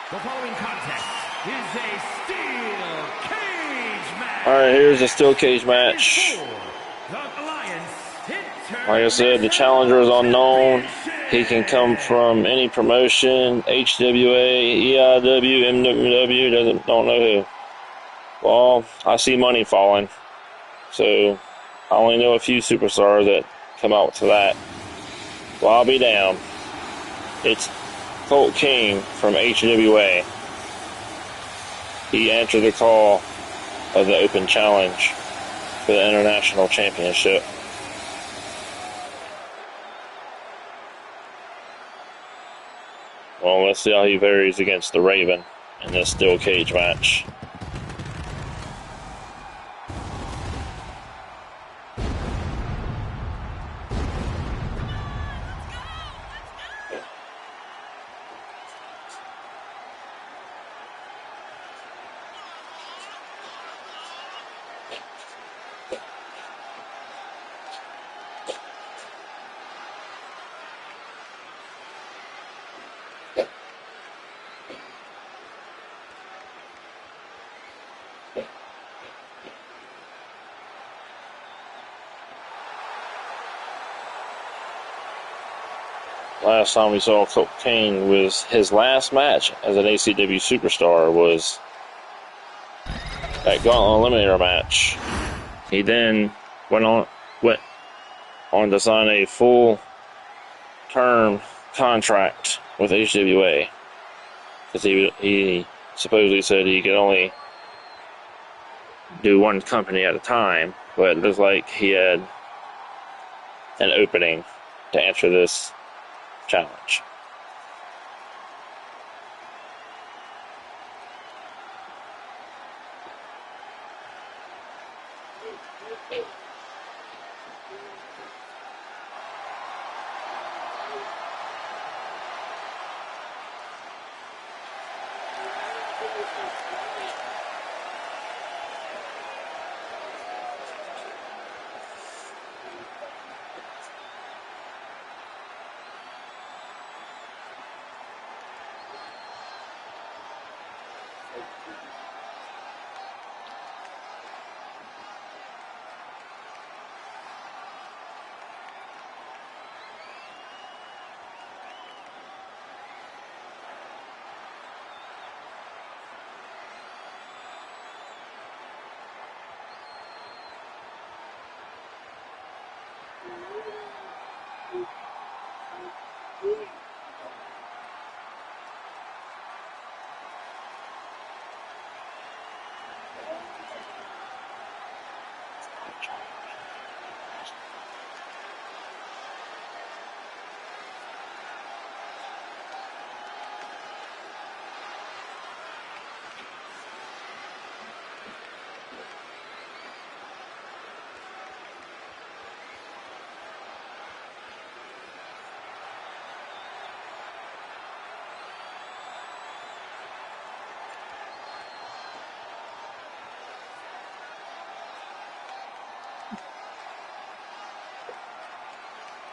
The following contest is a steel cage match. Alright, here's a steel cage match. Like I said, the challenger is unknown. He can come from any promotion, HWA, EIW, MWW, don't know who. Well, I see money falling. So, I only know a few superstars that come out to that. Well, I'll be damned. It's Colt King from HWA. He answered the call of the Open Challenge for the International Championship. Well, let's see how he varies against the Raven in this steel cage match. Last time we saw Colt King was his last match as an ACW superstar was that Gauntlet Eliminator match. He then went on to sign a full-term contract with HWA because he supposedly said he could only do one company at a time, but it looks like he had an opening to answer this challenge.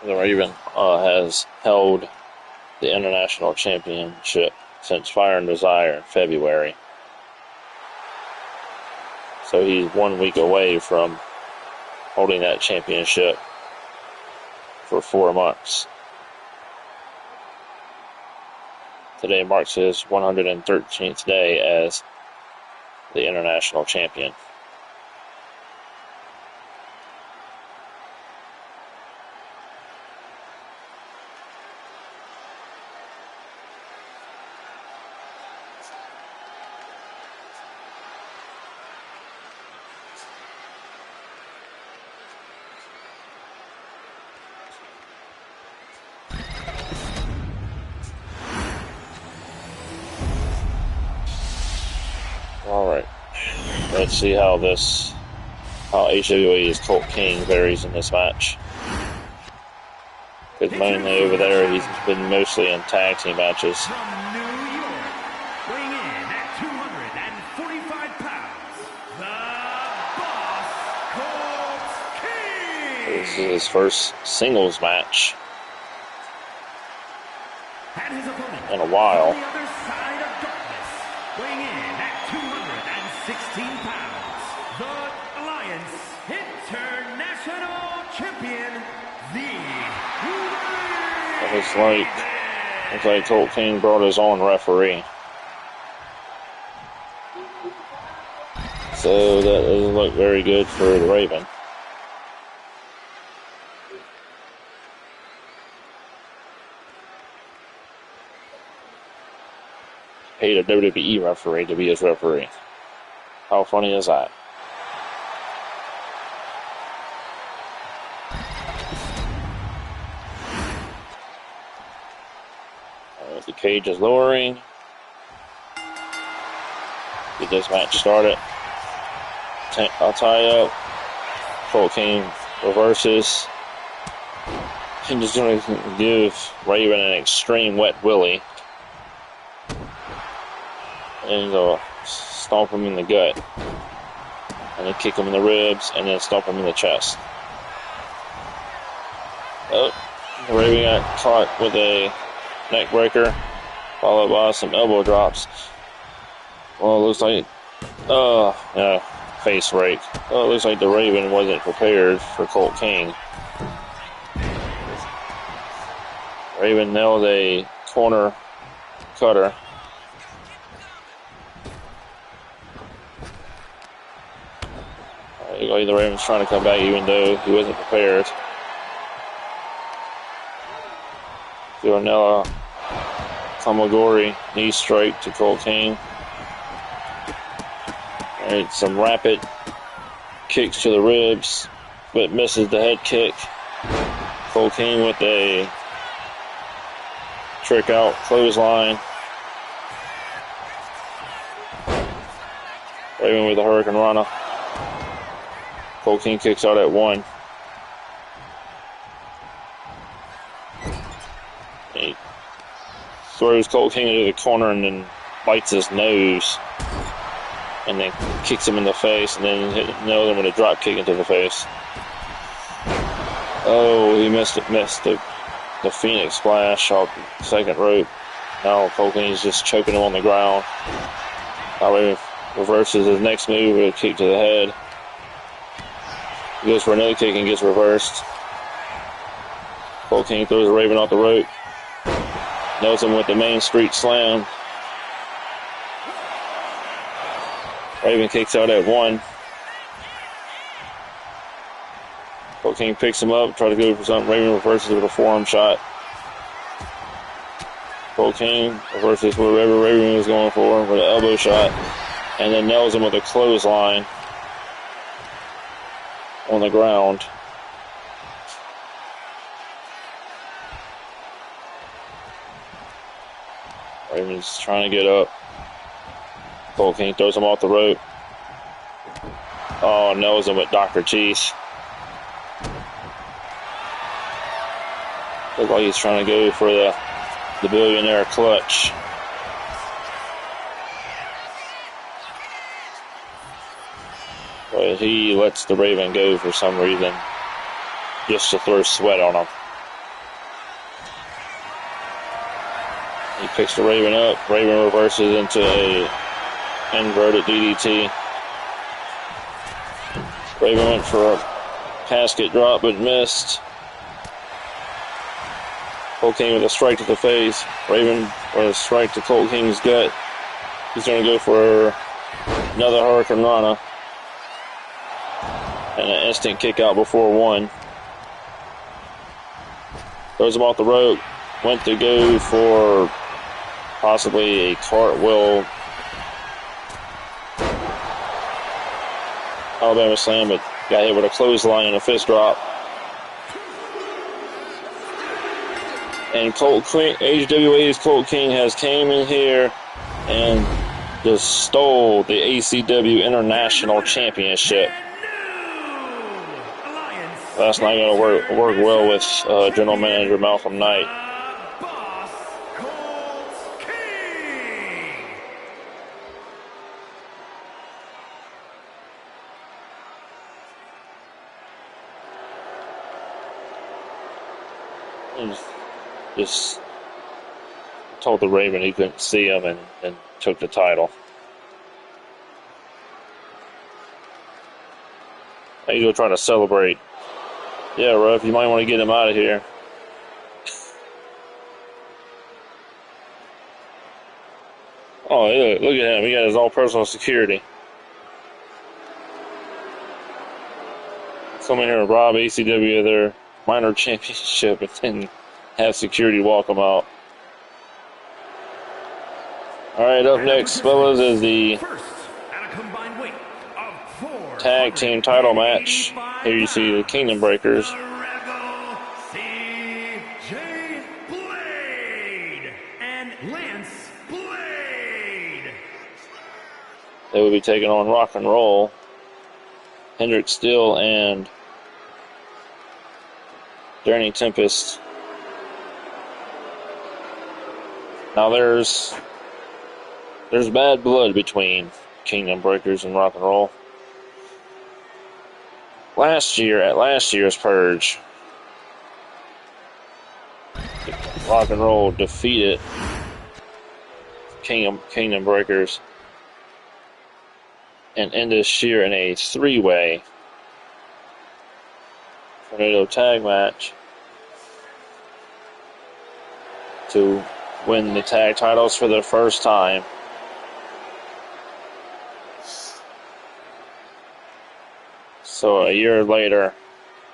The Raven has held the International Championship since Fire and Desire in February. So he's 1 week away from holding that championship for 4 months. Today marks his 113th day as the International Champion. Alright, let's see how HWA's Colt King varies in this match. Because mainly over there, he's been mostly in tag team matches. From New York, weighing in at 245 pounds, the Boss Colt King! This is his first singles match And his opponent, in a while. on the other side of darkness, weighing in at 216 pounds, the Alliance International Champion, the Looks like Colt King brought his own referee. So that doesn't look very good for the Raven. Paid a WWE referee to be his referee. How funny is that? The cage is lowering. Get this match started. I'll tie up. Colt King reverses. I'm just going to give Raven an extreme wet willy. And go stomp him in the gut. And then kick him in the ribs. And then stomp him in the chest. Oh, Raven got caught with a neck breaker, followed by some elbow drops. Well, it looks like, face rake. Well, it looks like the Raven wasn't prepared for Colt King. Raven nailed a corner cutter. Like the Raven's trying to come back even though he wasn't prepared. Fionella Kamagori knee strike to Colt King. Alright, some rapid kicks to the ribs, but misses the head kick. Colt King with a trick out clothesline. Raven with a Hurricane Rana. Colt King kicks out at 1. He throws Colt King into the corner and then bites his nose. And then kicks him in the face and then nails him with a drop kick into the face. Oh, he missed the Phoenix splash off the second rope. Now Colt King is just choking him on the ground. Now Raven reverses his next move with a kick to the head. He goes for another kick and gets reversed. Colt King throws Raven off the rope. Nails him with the Main Street Slam. Raven kicks out at 1. Colt King picks him up, tries to go for something. Raven reverses with a forearm shot. Colt King reverses whatever Raven was going for with an elbow shot. And then nails him with a clothesline. on the ground. Raven's trying to get up. Colt King throws him off the rope. Oh, nails him with Dr. Teeth. Looks like he's trying to go for the billionaire clutch. But he lets the Raven go for some reason, just to throw sweat on him. He picks the Raven up. Raven reverses into a inverted DDT. Raven went for a casket drop but missed. Colt King with a strike to the face. Raven with a strike to Colt King's gut. He's going to go for another Hurricane Rana. And an instant kick out before one. Throws him off the rope. Went to go for possibly a cartwheel Alabama slam, but got hit with a clothesline and a fist drop. And Colt King, HWA's Colt King has came in here and just stole the ACW International Championship. That's not going to work well with General Manager Malcolm Knight. Just told the Raven he couldn't see him and took the title. He's going to try to celebrate. Yeah, Ruff, you might want to get him out of here. Oh, look at him. He got his own personal security. Come in here and rob ACW of their minor championship and then have security walk them out. All right, up next, fellas, is the tag team title match. Here you see the Kingdom Breakers. They will be taking on Rock and Roll, Hendrick Steele, and Journey Tempest. Now there's bad blood between Kingdom Breakers and Rock and Roll. Last year's Purge, Rock and Roll defeated Kingdom Breakers and end this year in a three-way tornado tag match to win the tag titles for the first time. So a year later,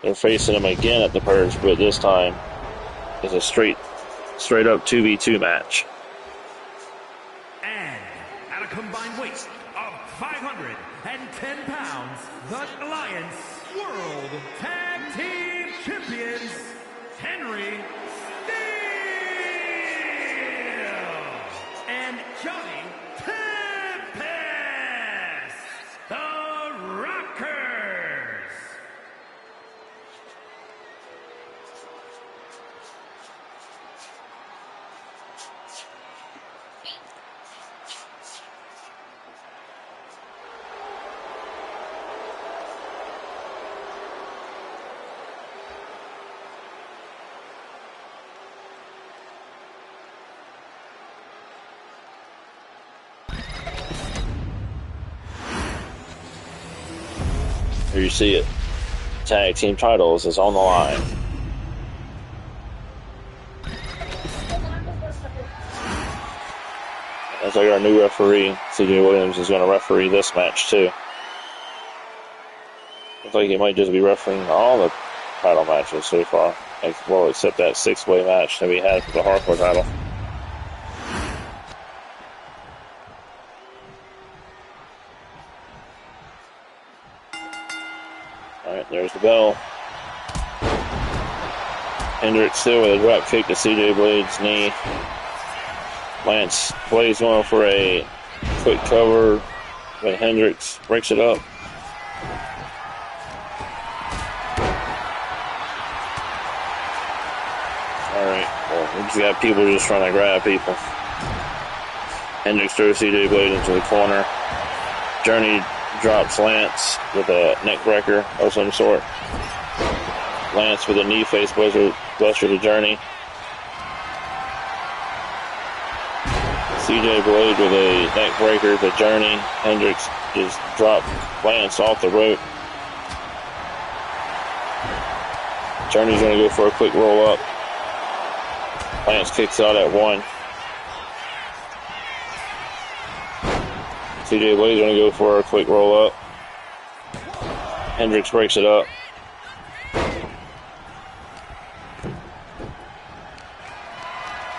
they're facing them again at the Purge, but this time it's a straight up 2v2 match. And at a combined weight of 510 pounds, the Alliance World Tag Team Champions, Henry Steele and Johnny Tempest, the Rockers. Here you see it. Tag team titles is on the line. Looks like our new referee, CJ Williams, is going to referee this match too. Looks like he might just be refereeing all the title matches so far. Well, except that six-way match that we had for the hardcore title. All Alright, there's the bell. Hendricks still with a drop kick to CJ Blade's knee. Lance Blade's going for a quick cover, but Hendricks breaks it up. Alright, well, we just got people just trying to grab people. Hendricks throws CJ Blade into the corner. Journey drops Lance with a neck breaker of some sort. Lance with a knee face buster to Journey. CJ Blade with a neck breaker to Journey. Hendricks just dropped Lance off the rope. Journey's going to go for a quick roll up. Lance kicks out at 1. CJ Blade's going to go for a quick roll up. Hendricks breaks it up.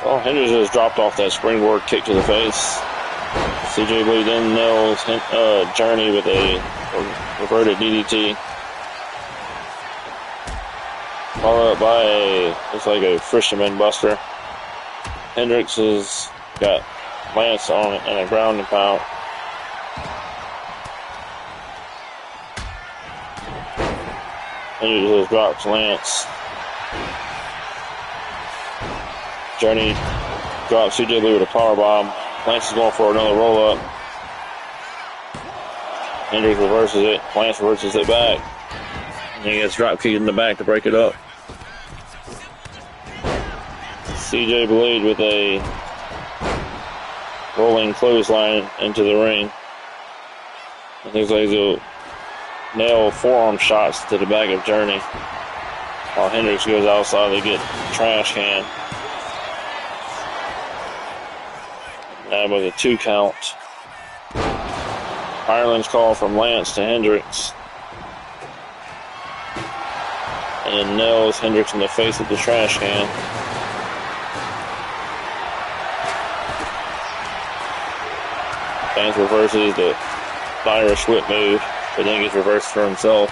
Well, Hendricks just dropped off that springboard kick to the face. CJ Blade then nails Journey with a reverted DDT. Followed up by looks like a fisherman buster. Hendricks has got Lance on it and a ground and pound. Hendricks just drops Lance. Journey drops CJ Blade with a powerbomb. Lance is going for another roll up. Hendricks reverses it. Lance reverses it back. And he gets drop kicked in the back to break it up. CJ Blade with a rolling clothesline into the ring. It looks like he'll nail forearm shots to the back of Journey. While Hendricks goes outside to get the trash can. That was a 2 count. Ireland's call from Lance to Hendricks. And then nails Hendricks in the face with the trash can. Lance reverses the Irish whip move, but then gets reversed for himself.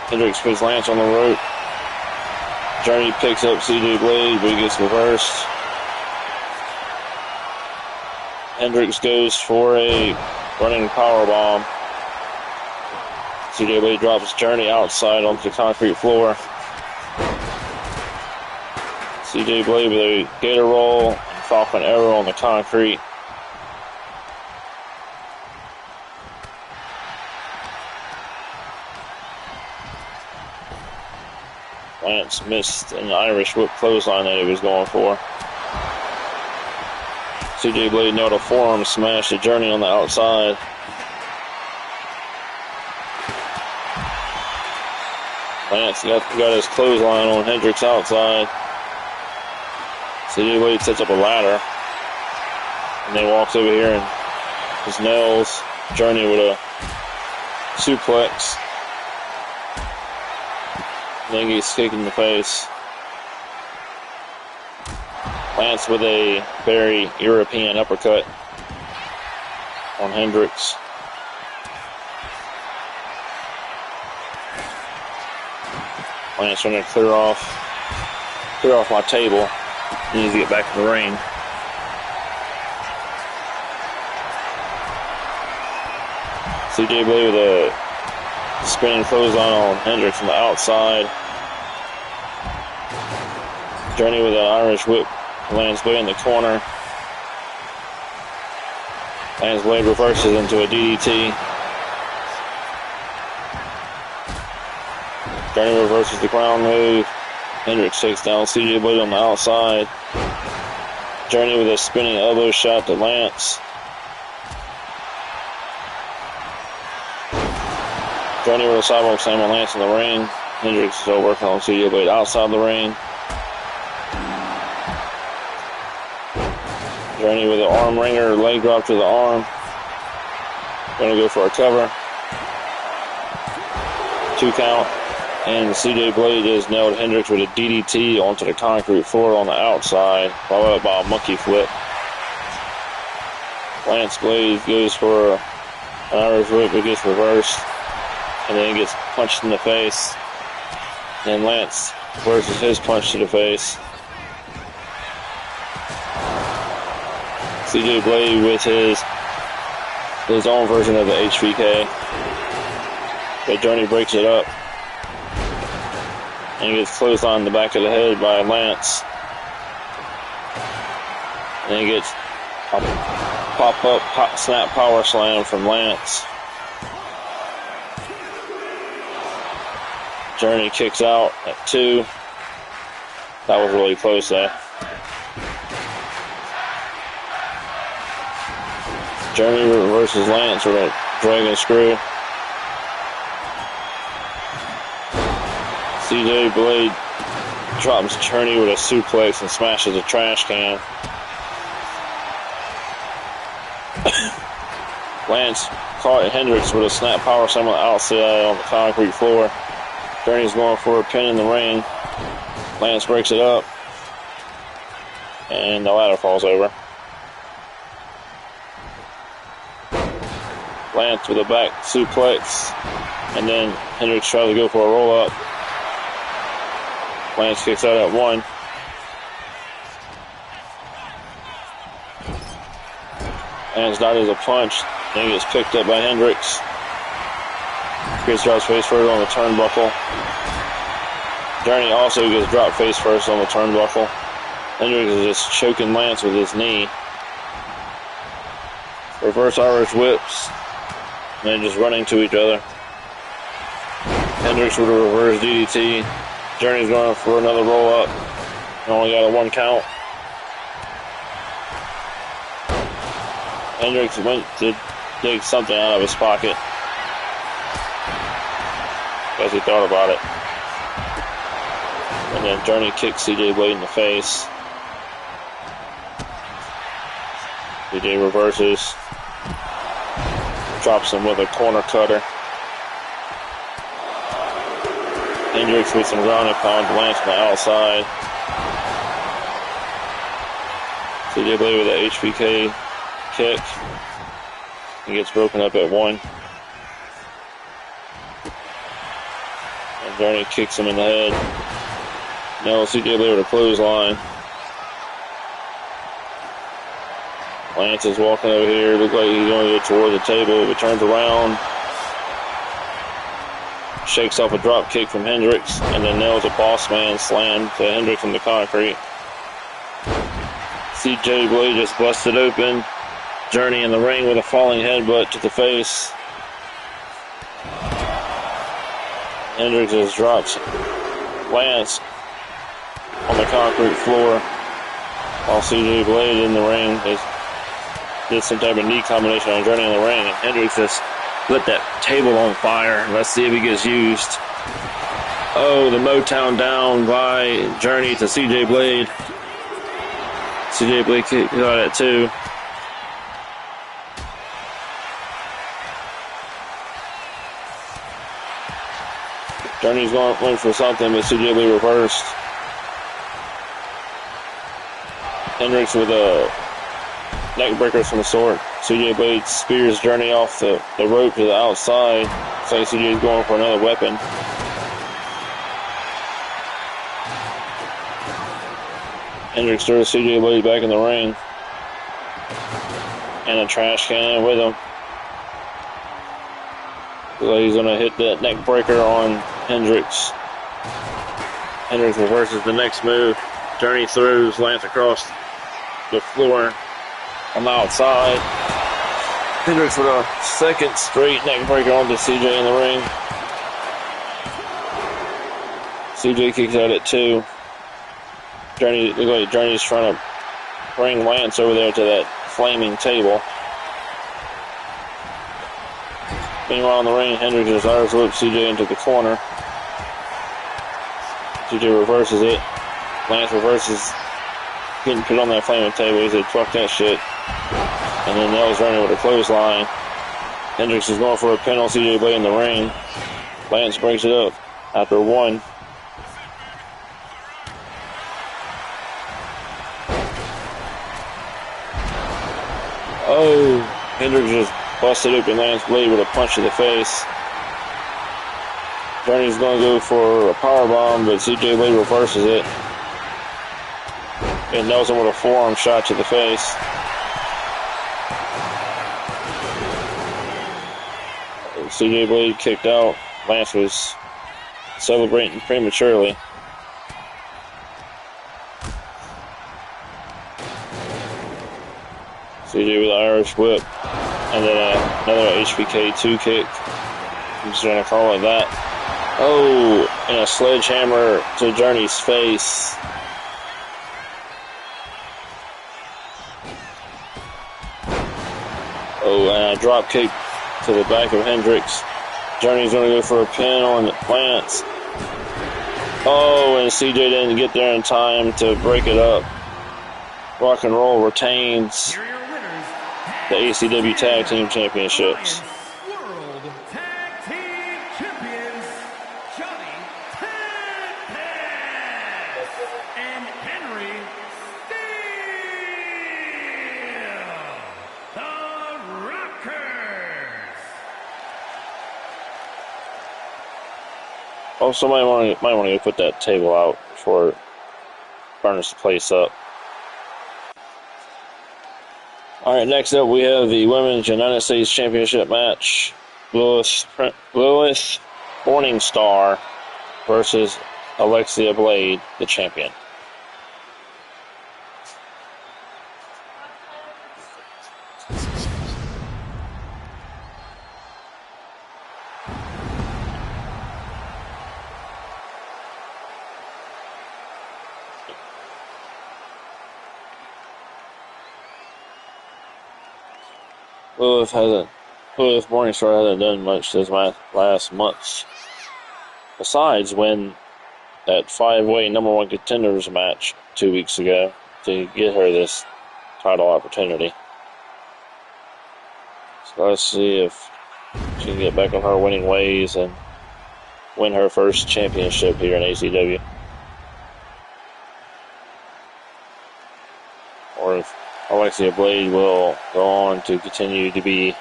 Hendricks puts Lance on the rope. Journey picks up CJ Blade, but he gets reversed. Hendricks goes for a running powerbomb. CJ Blade drops Journey outside onto the concrete floor. CJ Blade with a gator roll and Falcon Arrow on the concrete. Lance missed an Irish whip clothesline that he was going for. CJ Blade nailed a forearm smash to Journey on the outside. Lance got his clothesline on Hendricks outside. CJ Blade sets up a ladder. And then walks over here and just nails Journey with a suplex. Then gets kicked in the face. Lance with a very European uppercut on Hendricks. Lance trying to clear off my table. He needs to get back in the ring. CJ Blade with a spinning clothesline on Hendricks from the outside. Journey with an Irish whip. Lance Blade in the corner. Lance Blade reverses into a DDT. Journey reverses the ground move. Hendricks takes down CJ Blade on the outside. Journey with a spinning elbow shot to Lance. Journey with a sidewalk slam on Lance in the ring. Hendricks is still working on CJ Blade outside the ring. Journey with an arm wringer, leg drop to the arm. Gonna go for a cover. 2 count. And CJ Blade just nailed Hendricks with a DDT onto the concrete floor on the outside, followed up by a monkey flip. Lance Blade goes for Irish whip, it gets reversed. And then it gets punched in the face. And Lance reverses his punch to the face. CJ Blade with his own version of the HVK. But Journey breaks it up. And he gets clotheslined in the back of the head by Lance. And he gets a pop-up, snap power slam from Lance. Journey kicks out at 2. That was really close there. Journey versus Lance with a dragon screw. CJ Blade drops Journey with a suplex and smashes a trash can. Lance caught Hendricks with a snap power slam on the outside on the concrete floor. Journey's going for a pin in the ring. Lance breaks it up. And the ladder falls over. Lance with a back suplex. And then Hendricks tries to go for a roll up. Lance kicks out at 1. Lance dodges a punch. Then he gets picked up by Hendricks. Gets dropped face first on the turnbuckle. Journey also gets dropped face first on the turnbuckle. Hendricks is just choking Lance with his knee. Reverse Irish whips. And then just running to each other. Hendricks with a reverse DDT. Journey's going for another roll up. Only got a 1 count. Hendricks went to dig something out of his pocket. As he thought about it. And then Journey kicks CJ Blade in the face. CJ reverses. Drops him with a corner cutter. Hendricks with some ground and pound. Lance on the outside. CJ Blade with an HVK kick. He gets broken up at 1. And Journey kicks him in the head. No, CJ Blade with a clothesline. Lance is walking over here. Looks like he's going to go toward the table, but turns around. Shakes off a drop kick from Hendricks, and then nails a boss man slam to Hendricks in the concrete. CJ Blade just busted open. Journey in the ring with a falling headbutt to the face. Hendricks just drops Lance on the concrete floor, while CJ Blade in the ring did some type of knee combination on Journey in the ring, and Hendricks just lit that table on fire. Let's see if he gets used. Oh, the Motown down by Journey to CJ Blade. CJ Blade kicked out at 2. Journey's going for something, but CJ Blade reversed. Hendricks with a neck breaker of some sort. CJ Blade spears Journey off the rope to the outside. Looks like CJ's going for another weapon. Hendricks throws CJ Blade back in the ring. And a trash can with him. Looks like he's going to hit that neck breaker on Hendricks. Hendricks reverses the next move. Journey throws Lance across the floor on the outside. Hendricks with a second straight neck breaker onto CJ in the ring. CJ kicks out at 2. Journey, looks like Journey's trying to bring Lance over there to that flaming table. Meanwhile in the ring, Hendricks just Irish whips CJ into the corner. CJ reverses it. Lance reverses, getting put on that flaming table. He said, fuck that shit. And then nails Journey with a clothesline. Hendricks is going for a pin on CJ Blade in the ring. Lance breaks it up after 1. Oh, Hendricks just busted open Lance Blade with a punch to the face. Journey's going to go for a powerbomb, but CJ Blade reverses it. And Nelson with a forearm shot to the face. CJ Blade kicked out. Lance was celebrating prematurely. CJ with an Irish whip. And then another HBK 2 kick. I'm just going to call it that. Oh, and a sledgehammer to Journey's face. Oh, and a drop kick to the back of Hendricks. Journey's going to go for a pin on Lance. Oh, and CJ didn't get there in time to break it up. Rock and Roll retains the ACW Tag Team Championships. World Tag Team Champions, Johnny Tadpast and Henry Steele, the Rockers. Oh, somebody might want to go put that table out before it burns the place up. All right, next up we have the Women's United States Championship match. Lewis Morningstar versus Alexia Blade, the champion. Lewis Morningstar hasn't done much this last month. Besides win that 5-way number 1 contenders match 2 weeks ago to get her this title opportunity. So let's see if she can get back on her winning ways and win her first championship here in ACW. Or if Alexia Blade will go on to continue to be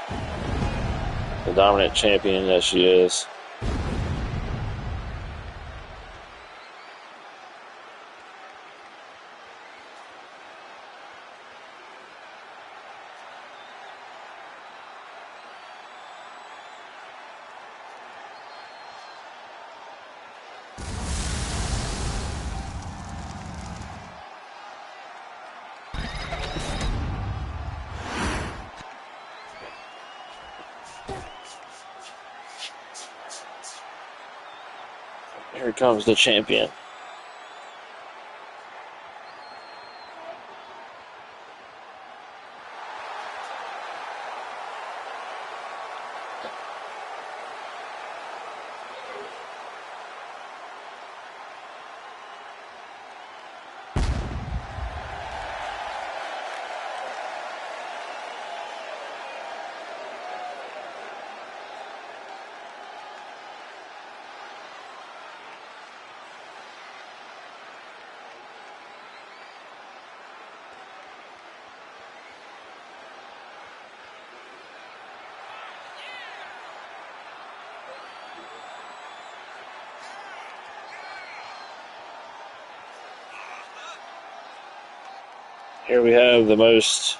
the dominant champion that she is. Here comes the champion. Here we have the most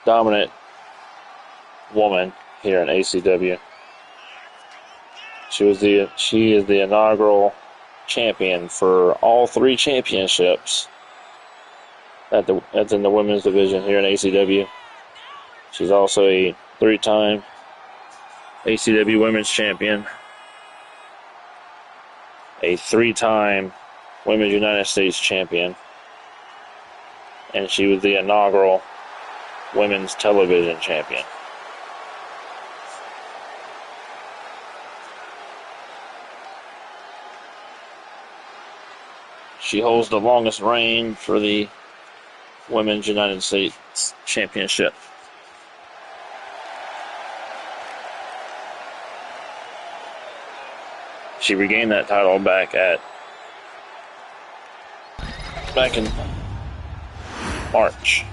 dominant woman here in ACW. She is the inaugural champion for all 3 championships that's in the women's division here in ACW. She's also a 3-time ACW Women's Champion, a 3-time Women's United States Champion, and she was the inaugural Women's Television Champion. She holds the longest reign for the Women's United States Championship. She regained that title back in March.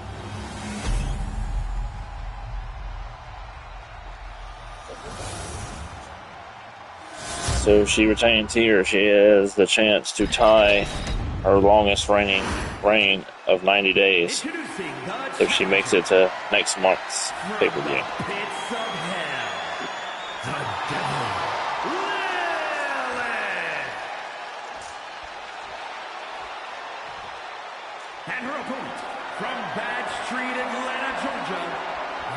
So if she retains here, she has the chance to tie her longest reign of 90 days if she makes it to next month's pay-per-view. And her opponent from Bad Street, Atlanta, Georgia,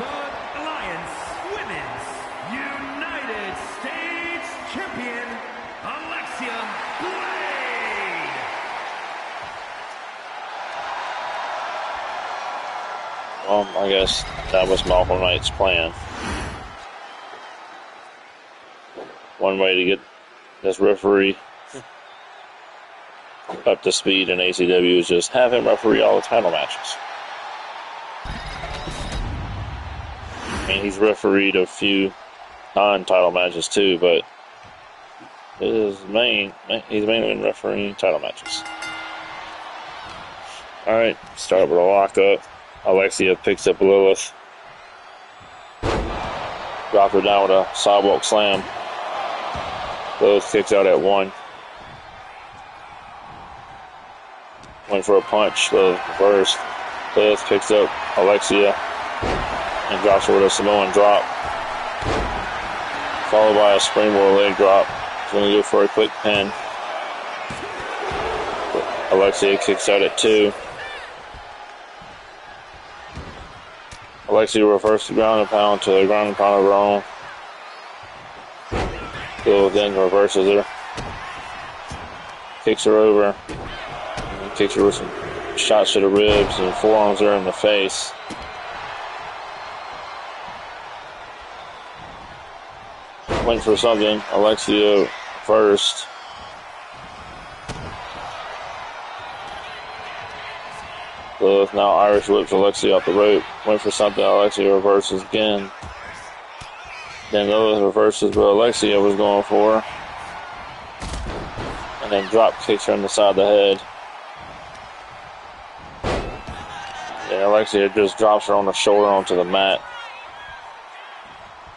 the Alliance Women's United States Champion, Alexia Blade. I guess that was Malcolm Knight's plan. One way to get this referee up to speed in ACW is just have him referee all the title matches. I mean, he's refereed a few non-title matches too, but he's mainly been refereeing title matches. Alright, start with a lockup. Alexia picks up Lilith. Drop her down with a sidewalk slam. Lilith kicks out at 1. Went for a punch, Lilith reversed. Lilith picks up Alexia and drops her with a Samoan drop. Followed by a springboard leg drop. She's going to go for a quick pin. Alexia kicks out at 2. Alexia reverses the ground and pound to the ground and pound of her own. Lilith then reverses her. Kicks her over. Kicks her with some shots to the ribs and forearms her in the face. Went for something. Alexia first. Lilith now Irish whips Alexia off the rope. Went for something. Alexia reverses again. Then Lilith reverses what Alexia was going for. And then drop kicks her in the side of the head. And Alexia just drops her on the shoulder onto the mat.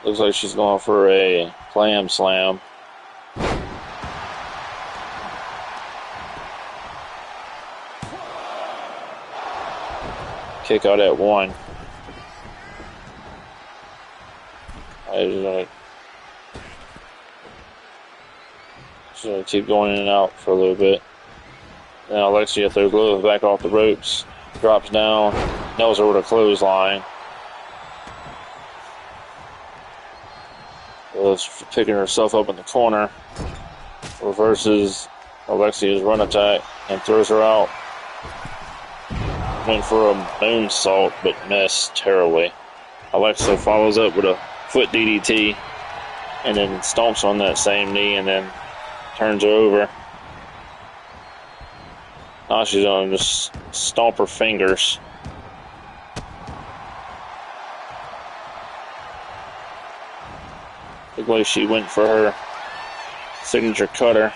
Looks like she's going for a clam slam. Kick out at 1. She's going to keep going in and out for a little bit. Then Alexia throws Lilith back off the ropes. Drops down, nails her with a clothesline. Lilith's picking herself up in the corner. Reverses Alexia's run attack and throws her out. Went for a moonsault but missed terribly. Alexia follows up with a foot DDT and then stomps on that same knee and then turns her over. Now she's going to just stomp her fingers. Looked like she went for her signature cutter.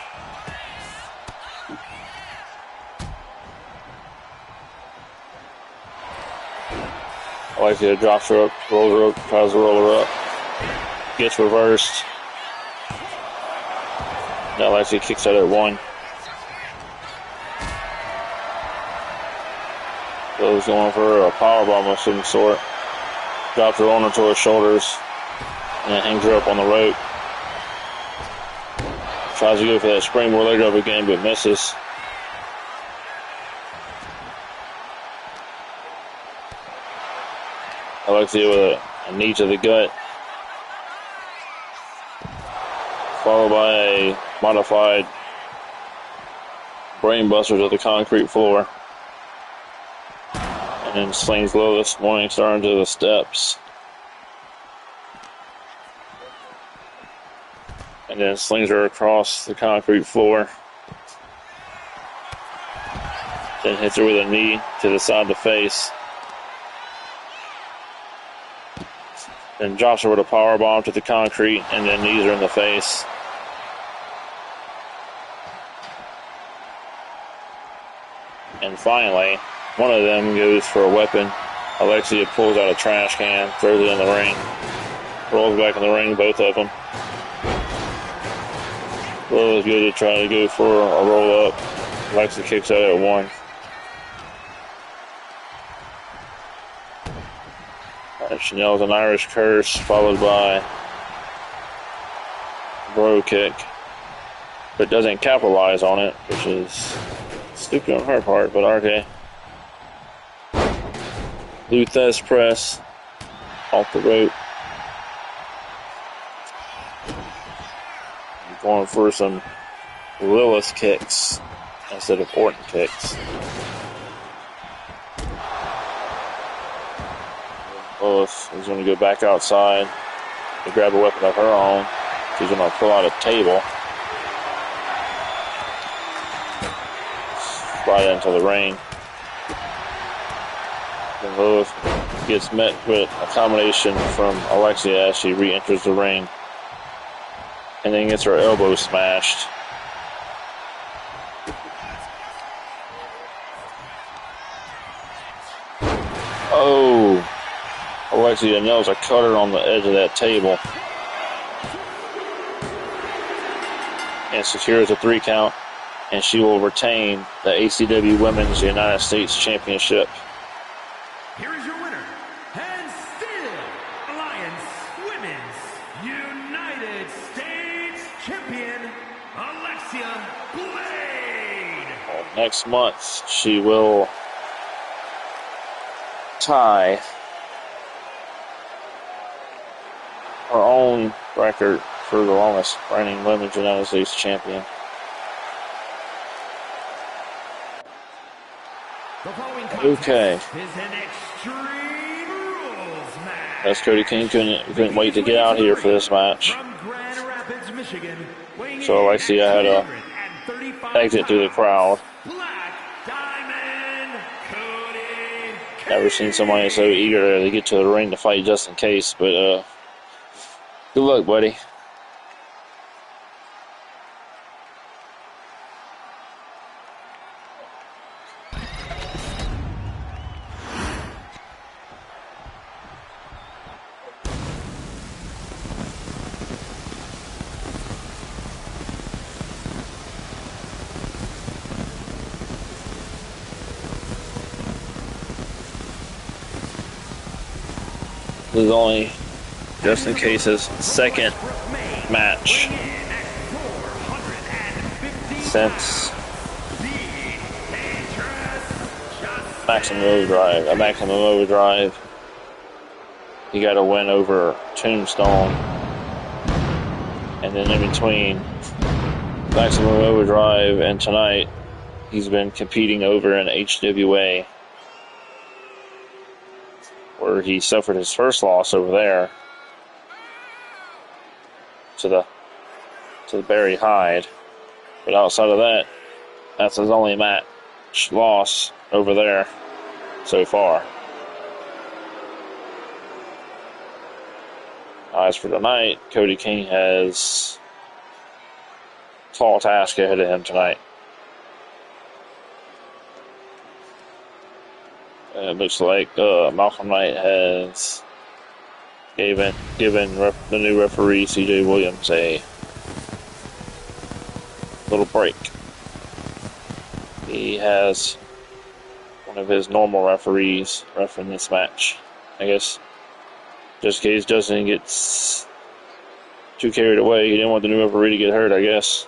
Alexia drops her up, rolls her up, tries to roll her up. Gets reversed. Now Alexia kicks out at 1. Goes going for a powerbomb of some sort. Drops her on to her shoulders. And then hangs her up on the rope. Tries to go for that springboard leg drop again, but misses. Alexia with a knee to the gut. Followed by a modified brainbuster to the concrete floor. And then slings Lilith's Morningstar into the steps. And then slings her across the concrete floor. Then hits her with a knee to the side of the face. Then drops her with a powerbomb to the concrete and then knees her in the face. And finally, one of them goes for a weapon. Alexia pulls out a trash can, throws it in the ring, rolls back in the ring, both of them. Low is good to try to go for a roll up. Alexa kicks out at 1. She nails an Irish curse followed by bro kick, but doesn't capitalize on it, which is stupid on her part, but okay. Luthez press off the rope. Going for some Lilith kicks instead of Orton kicks. Lilith is going to go back outside to grab a weapon of her own. She's going to pull out a table. Slide into the ring. And Lilith gets met with a combination from Alexia as she re-enters the ring. And then gets her elbow smashed. Oh! Alexia nails a cutter on the edge of that table. And secures a 3 count. And she will retain the ACW Women's United States Championship. Here is your winner, and still Alliance Women's United States Champion, Alexia Blade. Well, next month, she will tie her own record for the longest reigning Women's United States Champion. Okay. That's Cody King. Couldn't wait to get out here for this match. So Alexia had to exit through the crowd. Never seen somebody so eager to get to the ring to fight just in case, but good luck, buddy. This is only just in case's second match since Maximum Overdrive. A Maximum Overdrive, he got a win over Tombstone, and then in between Maximum Overdrive and tonight, he's been competing over in HWA, where he suffered his first loss over there to the Barry Hyde. But outside of that, that's his only match loss over there so far. As for tonight, Cody King has a tall task ahead of him tonight. It looks like Malcolm Knight has given the new referee C.J. Williams a little break. He has one of his normal referees refereeing this match. I guess just in case Justin gets too carried away, he didn't want the new referee to get hurt, I guess.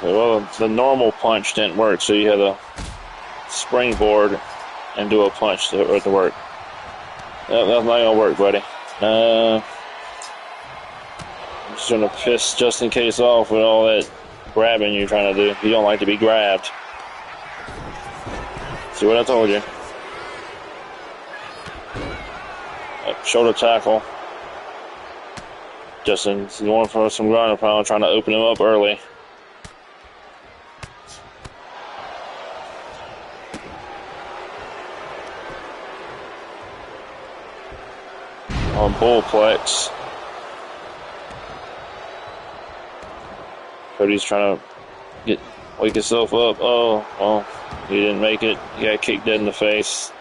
Well, the normal punch didn't work, so you had to springboard and do a punch to work. That's not gonna work, buddy. I'm just gonna piss just in case off with all that grabbing you're trying to do. You don't like to be grabbed. See what I told you? Shoulder tackle. Justin's going for some ground and pound, trying to open him up early. on Bullplex. Cody's trying to wake himself up. Oh, well, he didn't make it. He got kicked dead in the face.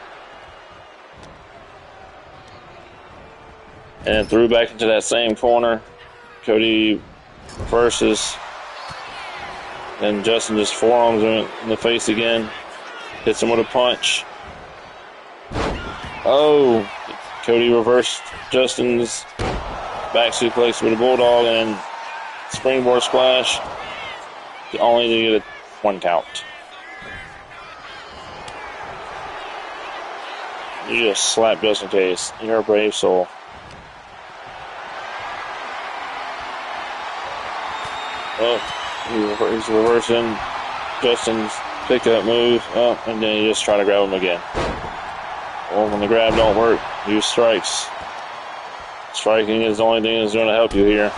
And threw back into that same corner. Cody reverses. And Justin just forearms him in the face again. Hits him with a punch. Oh, Cody reversed Justin's back suplex with a bulldog and springboard splash. Only to get a 1 count. You just slapped Justin Case. You're a brave soul. Oh, he's reversing Justin's pickup move. Oh, and then he just try to grab him again. Well, when the grab don't work, use strikes. Striking is the only thing that's going to help you here.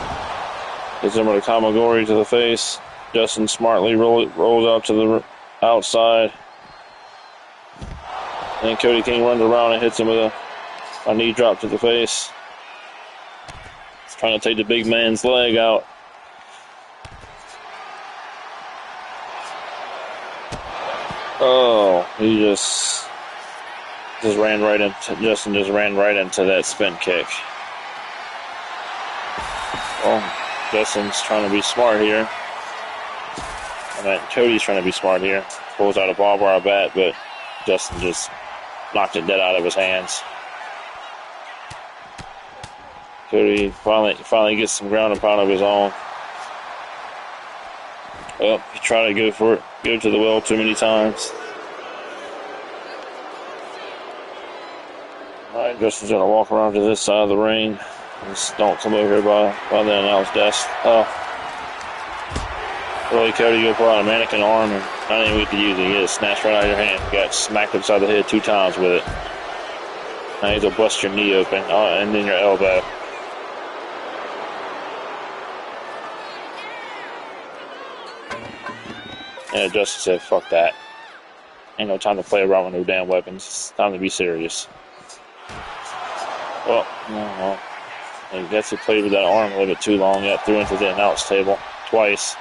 Hits him with a Kamagori to the face. Justin smartly rolls out to the outside. And Cody King runs around and hits him with a knee drop to the face. He's trying to take the big man's leg out. Oh, he just ran right into Justin. Just ran right into that spin kick. Well, Justin's trying to be smart here. Cody's trying to be smart here. Pulls out a barbed wire bat, but Justin just knocked it dead out of his hands. Cody finally gets some ground and pound of his own. Well, he tried to go to the well too many times. Alright, Justin's gonna walk around to this side of the ring. Just don't come over here by the announce desk. Oh. Really, Cody go pull out a mannequin arm and not even we could use it. You get it snatched right out of your hand. You got smacked upside the head 2 times with it. Now he's gonna bust your knee open and then your elbow. Yeah, Justin said, fuck that. Ain't no time to play around with no damn weapons. It's time to be serious. Well, I guess he played with that arm a little bit too long. Got threw into the announce table twice.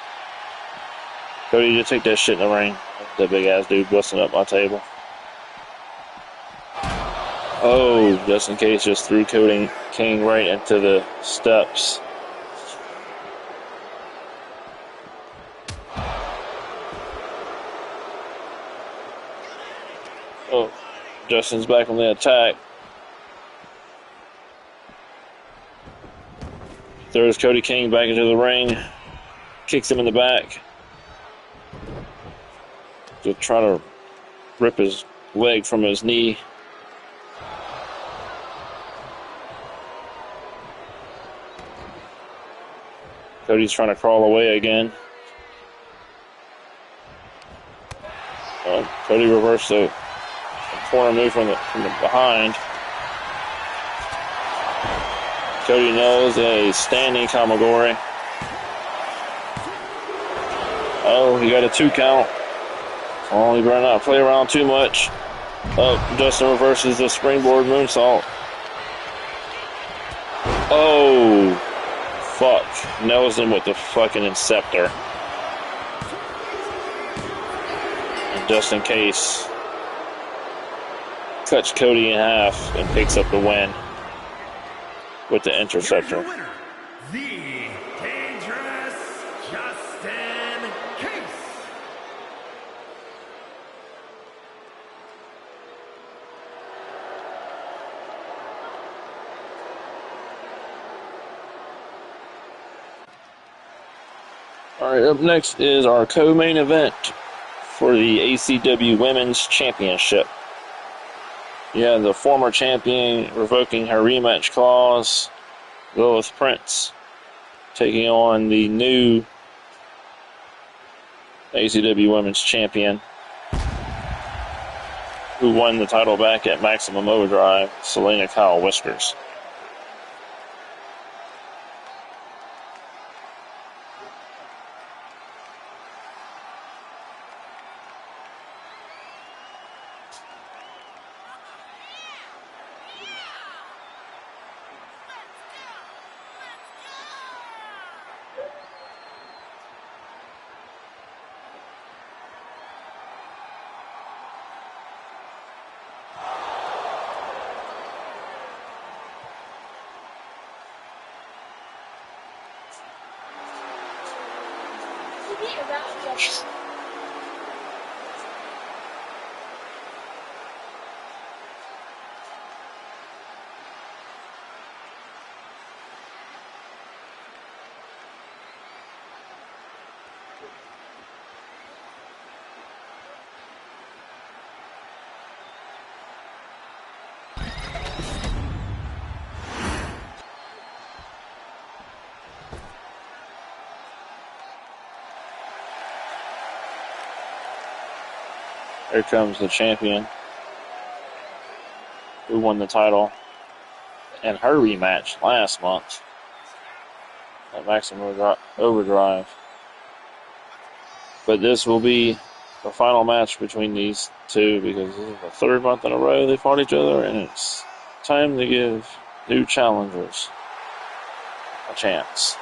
Cody, just take that shit in the ring. That big ass dude busting up my table. Oh, just in case, just threw Cody King right into the steps. Oh, Justin's back on the attack. Throws Cody King back into the ring. Kicks him in the back. To try to rip his leg from his knee. Cody's trying to crawl away again. Cody reversed a corner move from the behind. Cody knows a standing Kamagori. Oh, he got a 2 count. Oh, he better not play around too much. Oh, Justin reverses the springboard moonsault. Oh, fuck. Nails him with the fucking Inceptor. And just in case, cuts Cody in half and picks up the win with the Interceptor. Winner, the dangerous Justin Case. All right, up next is our co-main event for the ACW Women's Championship. Yeah, the former champion revoking her rematch clause, Lilith Prince, taking on the new ACW Women's Champion, who won the title back at Maximum Overdrive, Selena Kyle Whiskers. Here comes the champion who won the title in her rematch last month at Maximum Overdrive. But this will be the final match between these two because this is the third month in a row they fought each other, and it's time to give new challengers a chance.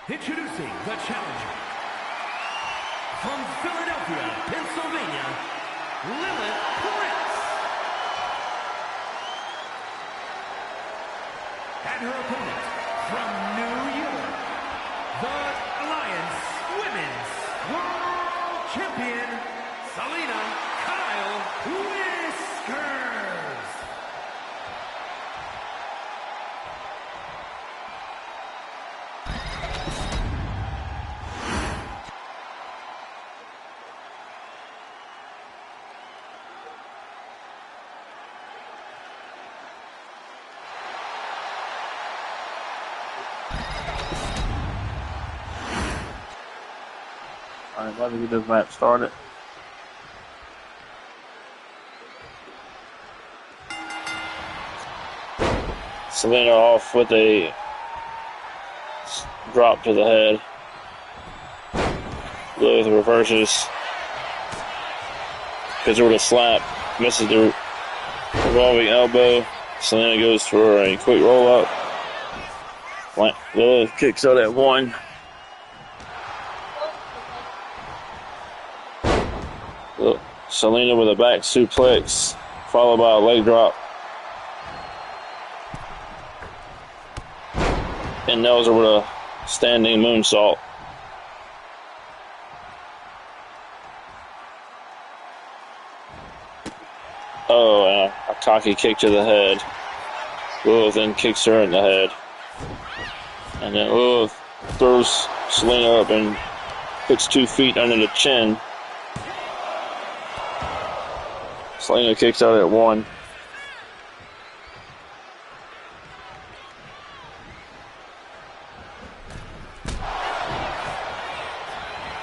Introducing the challenger from Philadelphia, Pennsylvania, Lilith Prince. And her opponent from New York, the Alliance Women's World Champion, Selena Kyle Whiskers. Alright, let me get this match started. Selena off with a drop to the head. Lilith reverses. Hits her with a slap. Misses the revolving elbow. Selena goes for a quick roll up. Lilith kicks out at one. Selena with a back suplex, followed by a leg drop. And nails her with a standing moonsault. Oh, and a cocky kick to the head. Lilith then kicks her in the head. And then Lilith throws Selena up and puts 2 feet under the chin. Selena kicks out at one.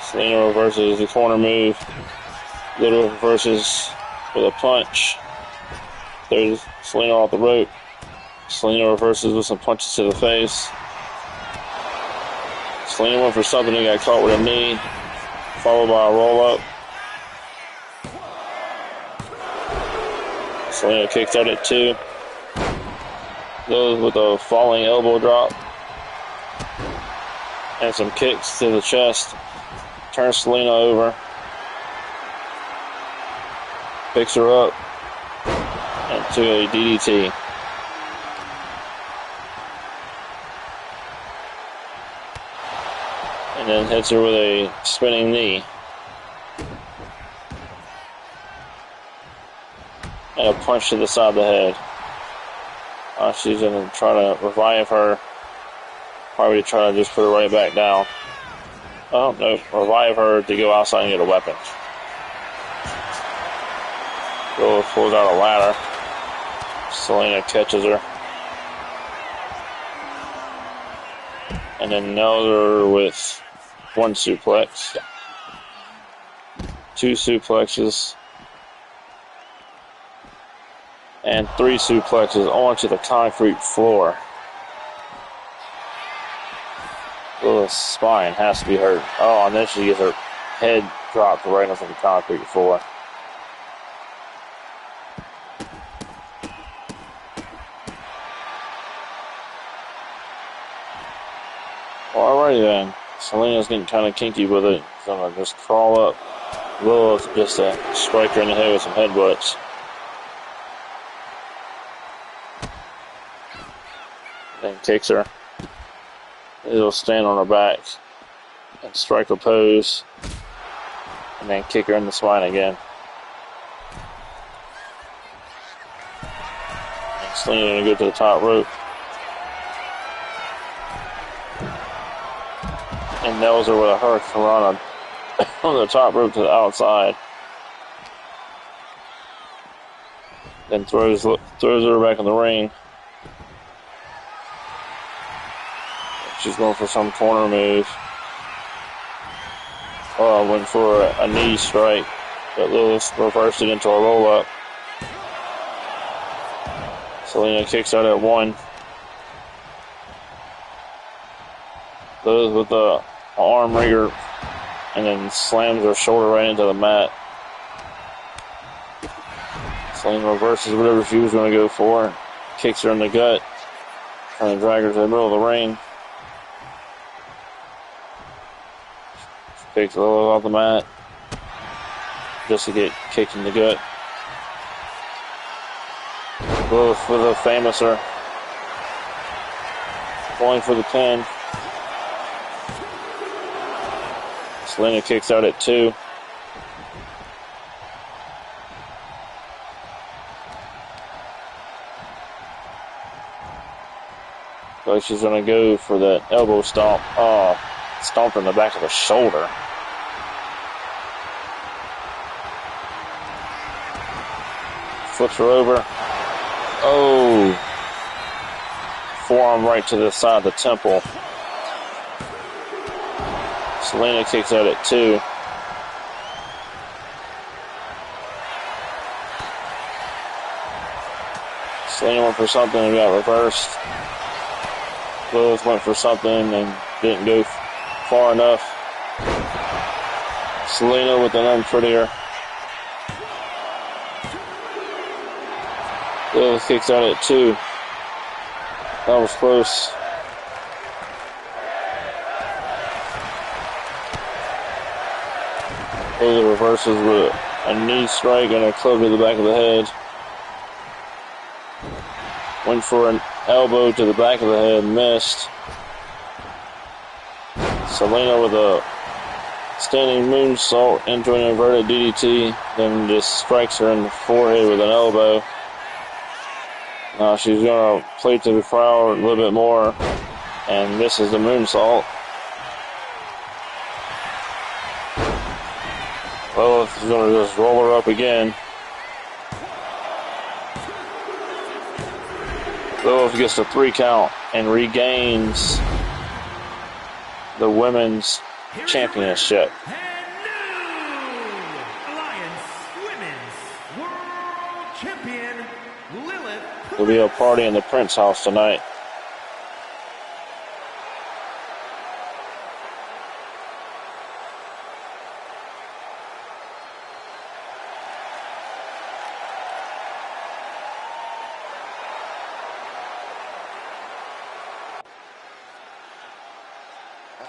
Selena reverses the corner move. Little reverses with a punch. Throws Selena off the rope. Selena reverses with some punches to the face. Selena went for something and got caught with a knee, followed by a roll-up. Selena kicks out at two. Goes with a falling elbow drop. And some kicks to the chest. Turns Selena over. Picks her up. And to a DDT. And then hits her with a spinning knee. And a punch to the side of the head. She's going to try to revive her. Probably try to just put her right back down. Oh, no. Revive her to go outside and get a weapon. Go pulls out a ladder. Selena catches her. And then nails her with one suplex. Two suplexes. And three suplexes onto the concrete floor. Lilith's spine has to be hurt. Oh, and then she gets her head dropped right onto the concrete floor. Alrighty then. Selena's getting kind of kinky with it. She's gonna just crawl up. Lilith just strike her in the head with some headbutts. Then kicks her. It'll stand on her back and strike a pose. And then kick her in the spine again. And Selena gonna go to the top rope. And nails her with a hurricane on the top rope to the outside. Then throws her back in the ring. She's going for some corner move. Oh, went for a knee strike, but Lilith reversed it into a roll-up. Selena kicks out at 1. Lilith with the arm wringer, and then slams her shoulder right into the mat. Selena reverses whatever she was going to go for, kicks her in the gut, trying to drag her to the middle of the ring. She picks Lilith off the mat just to get kicked in the gut. Lilith with a famouser, going for the pin. Selena kicks out at 2. So she's going to go for the elbow stomp. Oh, stomped in the back of the shoulder. Flips her over. Oh. Forearm right to the side of the temple. Selena kicks out at 2. Selena went for something and got reversed. Lilith went for something and didn't go far enough. Selena with an unprettier. Lilith kicks out at 2. That was close. Lilith reverses with a knee strike and a club to the back of the head. Went for an elbow to the back of the head, missed. Selena with a standing moonsault into an inverted DDT, then just strikes her in the forehead with an elbow. Now she's going to play to the crowd a little bit more, and misses the moonsault. Lilith is going to just roll her up again. Lilith gets a 3 count and regains the women's championship. And new Alliance Women's World Champion, Lilith. There'll be a party in the Prince house tonight.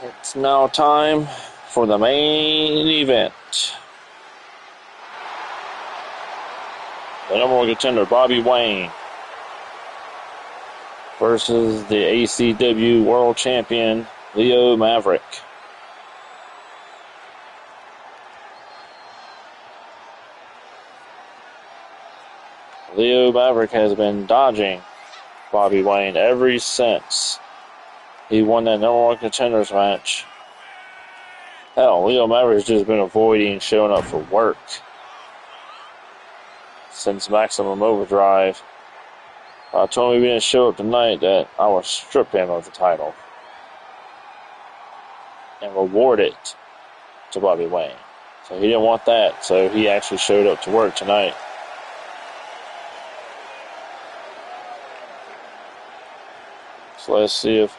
It's now time for the main event. The number 1 contender, Bobby Wayne, versus the ACW World Champion, Leo Maverick. Leo Maverick has been dodging Bobby Wayne ever since he won that number 1 contenders match. Hell, Leo Maverick's just been avoiding showing up for work since Maximum Overdrive. I told him he didn't show up tonight that I would strip him of the title and reward it to Bobby Wayne. So he didn't want that, so he actually showed up to work tonight. So let's see if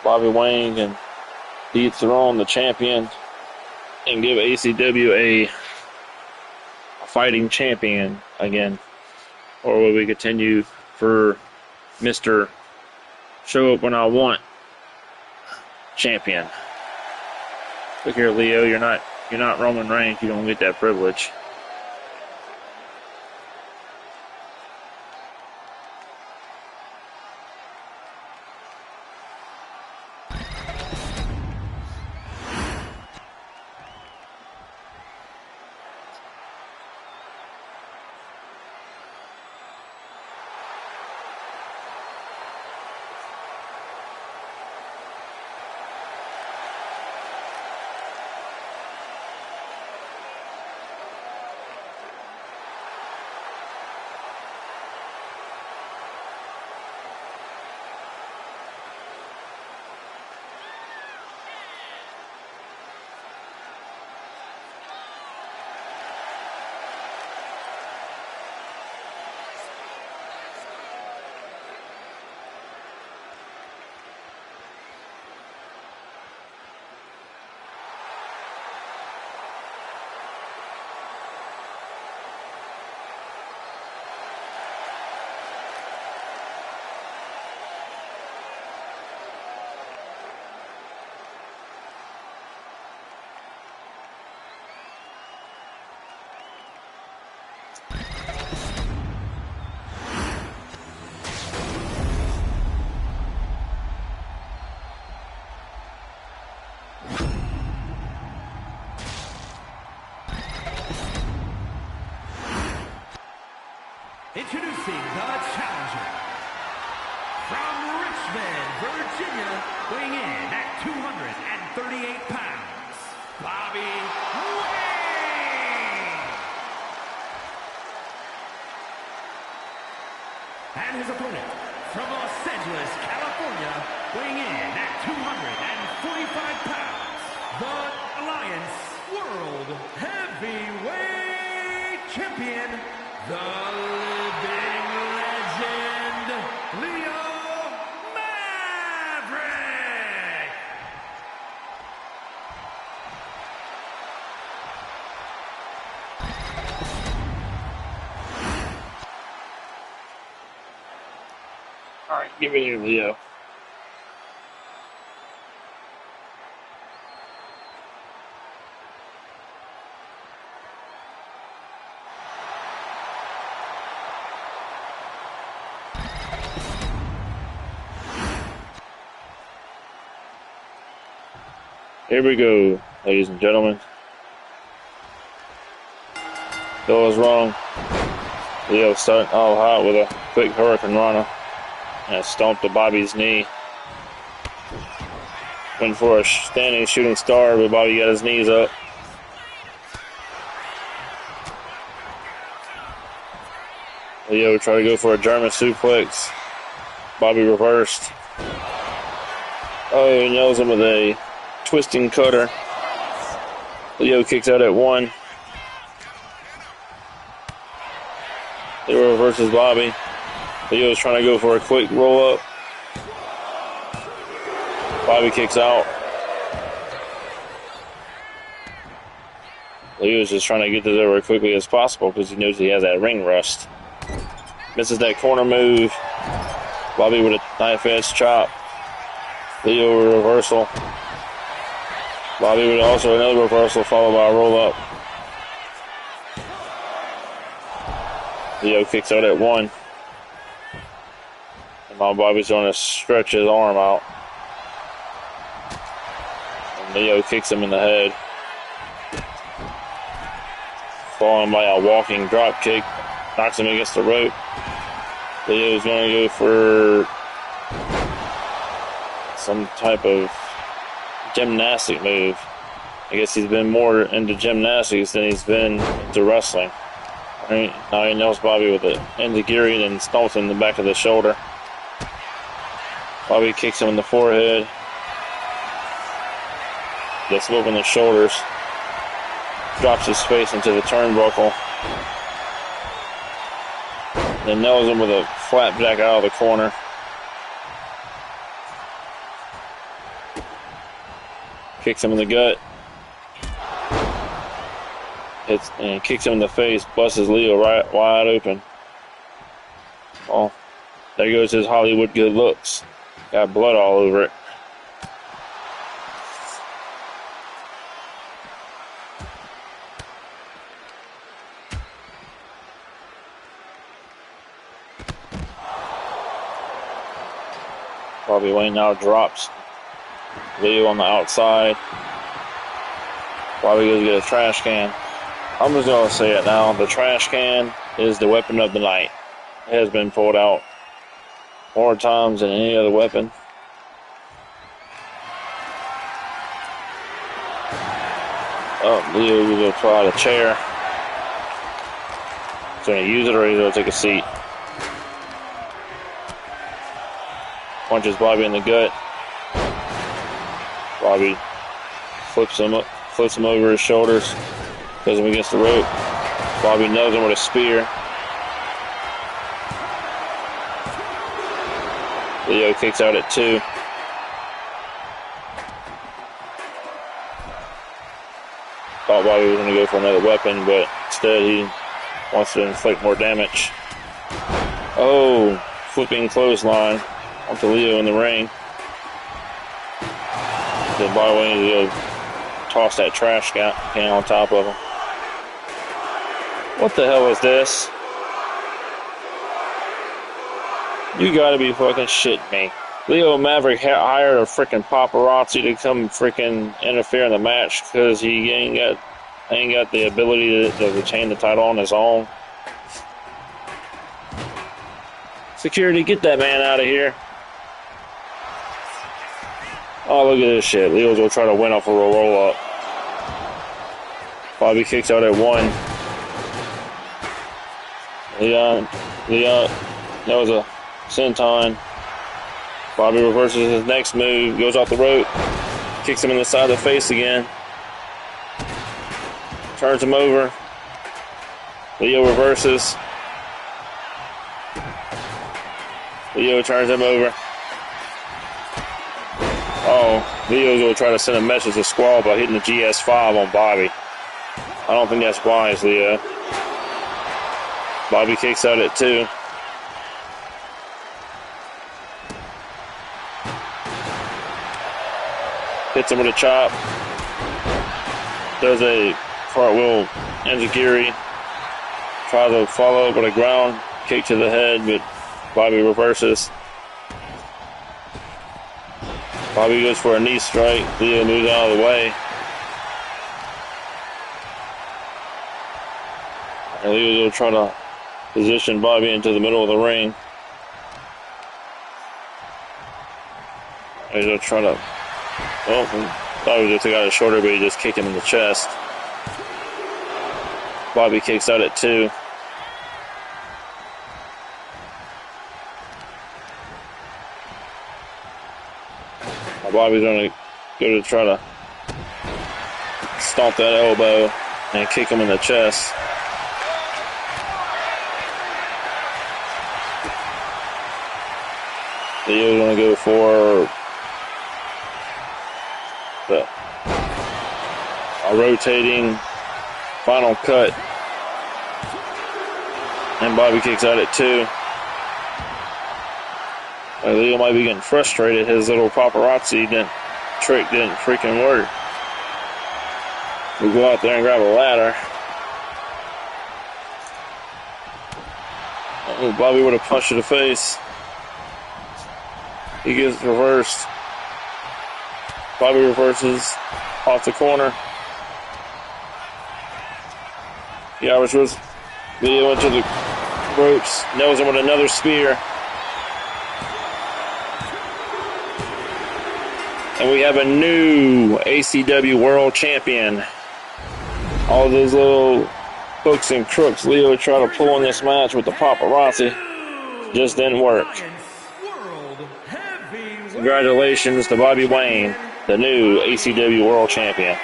Bobby Wayne can dethrone the champion and give ACW a fighting champion again? Or will we continue for Mr. Show Up When I Want champion? Look here, Leo, you're not Roman Reigns, you don't get that privilege. Introducing the challenger from Richmond, Virginia, weighing in at 238 pounds, Bobby Wayne. And his opponent from Los Angeles, California, weighing in at 245 pounds, the Alliance World Heavyweight Champion, the living legend, Leo Maverick. All right, give it here, Leo. Here we go, ladies and gentlemen. Bill was wrong. Leo starting all hot with a quick Hurricane Rana. And stomped to Bobby's knee. Went for a standing shooting star, but Bobby got his knees up. Leo tried to go for a German suplex. Bobby reversed. Oh, he nails him with a twisting cutter. Leo kicks out at 1. Leo reverses Bobby. Leo's trying to go for a quick roll up. Bobby kicks out. Leo's just trying to get this over as quickly as possible because he knows he has that ring rust. Misses that corner move. Bobby with a knife edge chop. Leo with a reversal. Bobby with also another reversal followed by a roll up. Leo kicks out at 1. And now Bobby's going to stretch his arm out. And Leo kicks him in the head. Followed by a walking drop kick. Knocks him against the rope. Leo's going to go for some type of gymnastic move. I guess he's been more into gymnastics than he's been into wrestling. Right, now he nails Bobby with an enziguri and stomps him in the back of the shoulder. Bobby kicks him in the forehead. Gets moving the shoulders. Drops his face into the turnbuckle. Then nails him with a flapjack out of the corner. Kicks him in the gut. hits and kicks him in the face, busts Leo right wide open. Oh, there goes his Hollywood good looks. Got blood all over it. Bobby Wayne now drops Leo on the outside. Bobby goes to get a trash can. I'm just going to say it now. The trash can is the weapon of the night. It has been pulled out more times than any other weapon. Oh, Leo is going to pull out a chair. He's going to use it or he's going to take a seat. Punches Bobby in the gut. Bobby flips him over his shoulders, goes him against the rope. Bobby nails him with a spear. Leo kicks out at 2. Thought Bobby was going to go for another weapon, but instead he wants to inflict more damage. Oh, flipping clothesline onto Leo in the ring. Then Bobby Wayne to toss that trash can on top of him. What the hell is this? You gotta be fucking shitting me. Leo Maverick hired a freaking paparazzi to come freaking interfere in the match because he ain't got the ability to retain the title on his own. Security, get that man out of here. Oh, look at this shit. Leo's will try to win off a roll-up. Bobby kicks out at 1. Leon, that was a senton. Bobby reverses his next move, goes off the rope, kicks him in the side of the face again. Turns him over. Leo reverses. Leo turns him over. Oh, Leo's going to try to send a message to Squall by hitting the GS5 on Bobby. I don't think that's wise, Leo. Bobby kicks out at 2. Hits him with a chop. Does a cartwheel enziguri. Tries to follow up with a ground kick to the head, but Bobby reverses. Bobby goes for a knee strike. Leo moves out of the way. And Leo will try to position Bobby into the middle of the ring. He's going to try to... Oh, thought he was going to take out his shoulder, but he just kicked him in the chest. Bobby kicks out at 2. Bobby's going to go to try to stomp that elbow and kick him in the chest. Leo's going to go for a rotating final cut. And Bobby kicks out at 2. Leo might be getting frustrated. His little paparazzi trick didn't freaking work. We'll go out there and grab a ladder. Oh, Bobby with a punch to the face. He gets reversed. Bobby reverses off the corner. The Irish was Leo into the ropes. Nails him with another spear. And we have a new ACW World Champion. All those little hooks and crooks Leo tried to pull in this match with the paparazzi just didn't work. Congratulations to Bobby Wayne, the new ACW World Champion.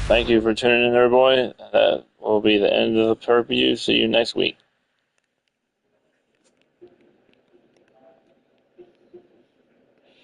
Thank you for tuning in, everybody. That will be the end of the pay-per-view. See you next week.